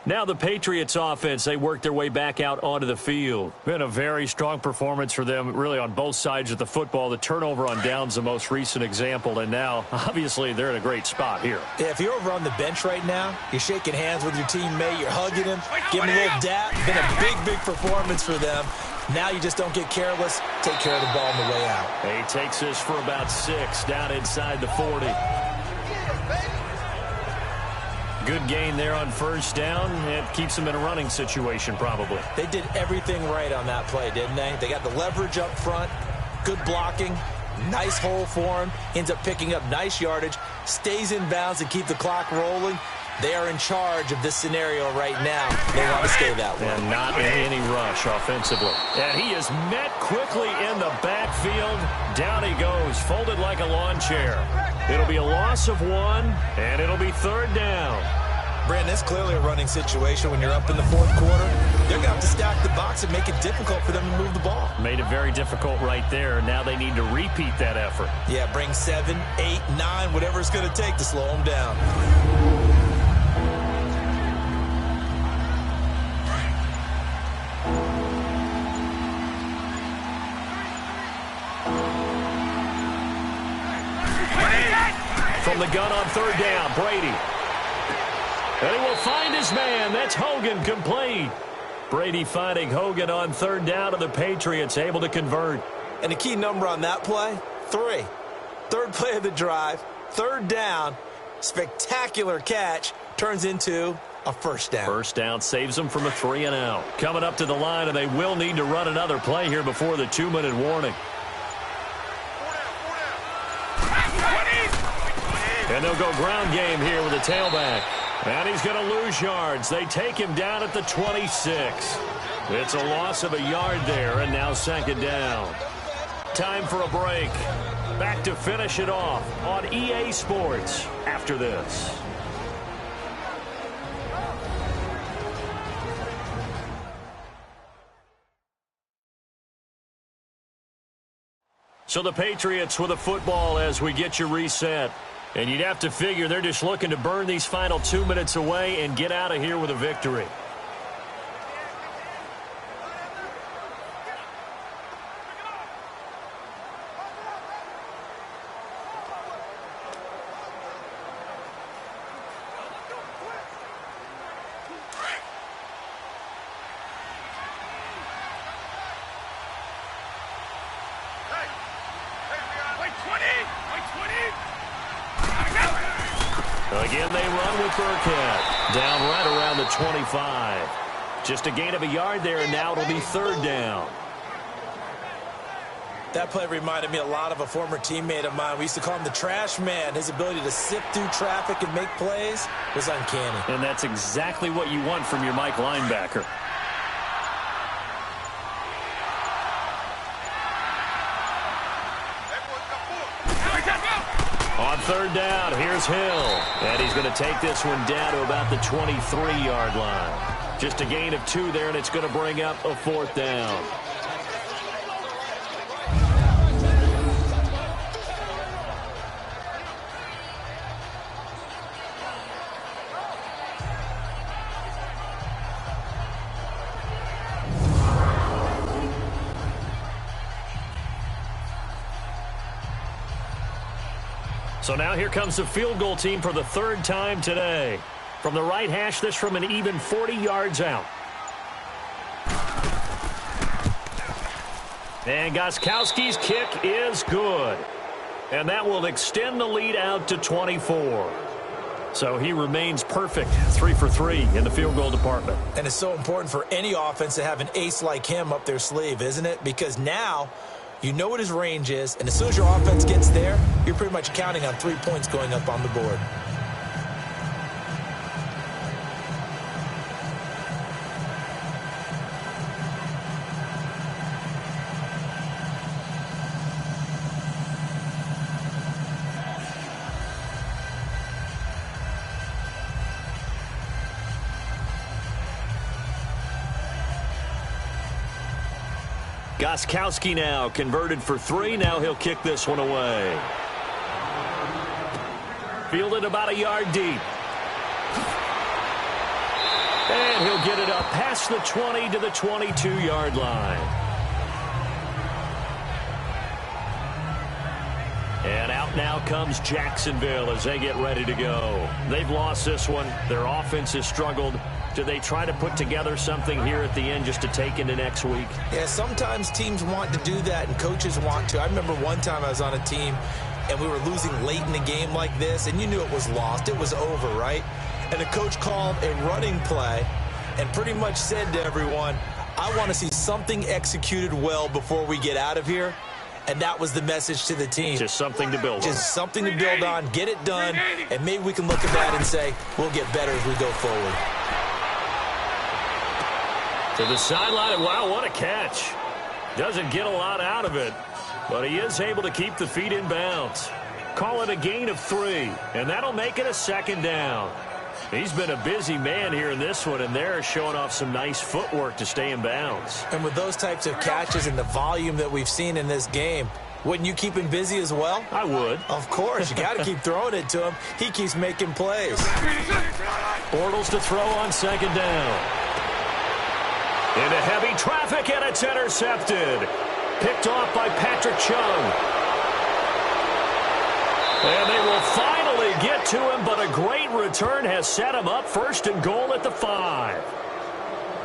Now the Patriots offense, they work their way back out onto the field. Been a very strong performance for them, really on both sides of the football. The turnover on downs the most recent example, and now, obviously, they're in a great spot here. Yeah, if you're over on the bench right now, you're shaking hands with your teammate, you're hugging him, giving him a little dap. Been a big performance for them. Now you just don't get careless. Take care of the ball on the way out. He takes this for about 6 down inside the 40. Good gain there on 1st down. It keeps them in a running situation probably. They did everything right on that play, didn't they? They got the leverage up front, good blocking, nice hole for him, ends up picking up nice yardage, stays in bounds and keep the clock rolling. They are in charge of this scenario right now. They want to stay that way. And not in any rush offensively. And he is met quickly in the backfield. Down he goes, folded like a lawn chair. It'll be a loss of 1, and it'll be 3rd down. Brandon, it's clearly a running situation when you're up in the 4th quarter. They're going to have to stack the box and make it difficult for them to move the ball. Made it very difficult right there. Now they need to repeat that effort. Yeah, bring 7, 8, 9, whatever it's going to take to slow them down. From the gun on 3rd down, Brady. And he will find his man. That's Hogan, complete. Brady finding Hogan on 3rd down, and the Patriots able to convert. And the key number on that play, 3. 3rd play of the drive, 3rd down, spectacular catch, turns into a 1st down. 1st down saves them from a 3 and out. Coming up to the line, and they will need to run another play here before the 2-minute warning. And they'll go ground game here with a tailback. And he's going to lose yards. They take him down at the 26. It's a loss of a yard there, and now 2nd down. Time for a break. Back to finish it off on EA Sports after this. So the Patriots with a football as we get you reset. And you'd have to figure they're just looking to burn these final 2 minutes away and get out of here with a victory. Again, they run with Burkhead. Down right around the 25. Just a gain of a yard there, and now it'll be 3rd down. That play reminded me a lot of a former teammate of mine. We used to call him the trash man. His ability to sift through traffic and make plays was uncanny. And that's exactly what you want from your Mike linebacker. On 3rd down, here's Hill. And he's going to take this one down to about the 23-yard line. Just a gain of 2 there, and it's going to bring up a 4th down. So now here comes the field goal team for the third time today. From the right hash, this from an even 40 yards out. And Gostkowski's kick is good. And that will extend the lead out to 24. So he remains perfect, 3 for 3 in the field goal department. And it's so important for any offense to have an ace like him up their sleeve, isn't it? Because now you know what his range is, and as soon as your offense gets there, you're pretty much counting on 3 points going up on the board. Gostkowski now converted for 3. Now he'll kick this one away. Fielded about a yard deep. And he'll get it up past the 20 to the 22-yard line. And out now comes Jacksonville as they get ready to go. They've lost this one. Their offense has struggled. Do they try to put together something here at the end just to take into next week? Yeah, sometimes teams want to do that and coaches want to. I remember one time I was on a team and we were losing late in the game like this, and you knew it was lost. It was over, right? And the coach called a running play and pretty much said to everyone, I want to see something executed well before we get out of here. And that was the message to the team. Just something to build on. Just something to build on, get it done, and maybe we can look at that and say, we'll get better as we go forward. To the sideline, wow, what a catch. Doesn't get a lot out of it, but he is able to keep the feet in bounds. Call it a gain of 3, and that'll make it a second down. He's been a busy man here in this one, and they're showing off some nice footwork to stay in bounds. And with those types of catches and the volume that we've seen in this game, wouldn't you keep him busy as well? I would. Of course. You got to keep throwing it to him. He keeps making plays. Bortles to throw on second down. Into heavy traffic, and it's intercepted. Picked off by Patrick Chung. And they will finally get to him, but a great return has set him up first and goal at the 5.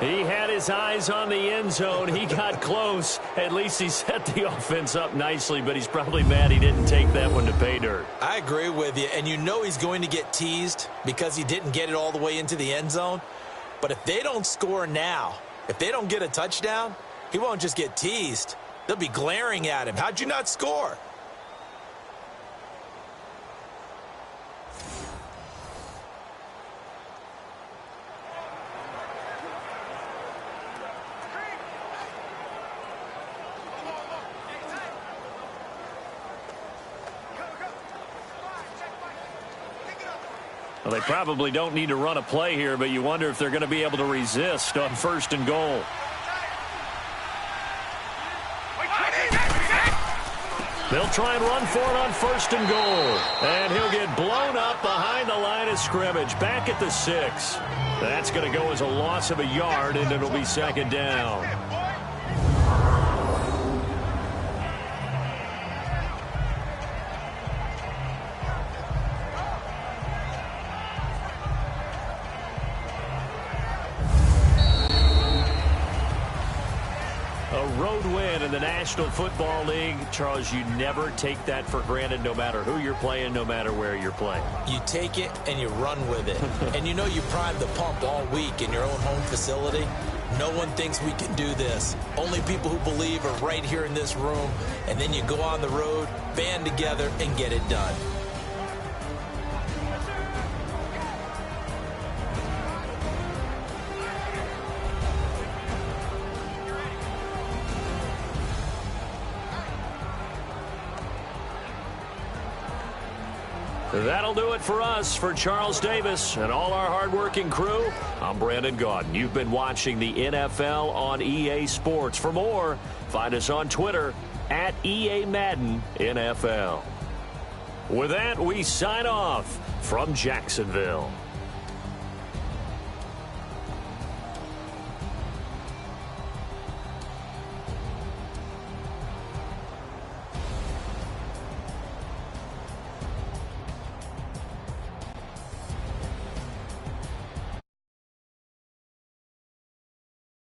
He had his eyes on the end zone. He got close. At least he set the offense up nicely, but he's probably mad he didn't take that one to pay dirt. I agree with you, and you know he's going to get teased because he didn't get it all the way into the end zone. But if they don't score now, if they don't get a touchdown, he won't just get teased. They'll be glaring at him. How'd you not score? Well, they probably don't need to run a play here, but you wonder if they're going to be able to resist on first and goal. They'll try and run for it on first and goal. And he'll get blown up behind the line of scrimmage, back at the 6. That's going to go as a loss of a yard, and it'll be second down. Road win in the National Football League. Charles, you never take that for granted no matter who you're playing, no matter where you're playing. You take it and you run with it. And you know you primed the pump all week in your own home facility. No one thinks we can do this. Only people who believe are right here in this room. And then you go on the road, band together, and get it done. That'll do it for us. For Charles Davis and all our hardworking crew, I'm Brandon Gaudin. You've been watching the NFL on EA Sports. For more, find us on Twitter at EA Madden NFL. With that, we sign off from Jacksonville.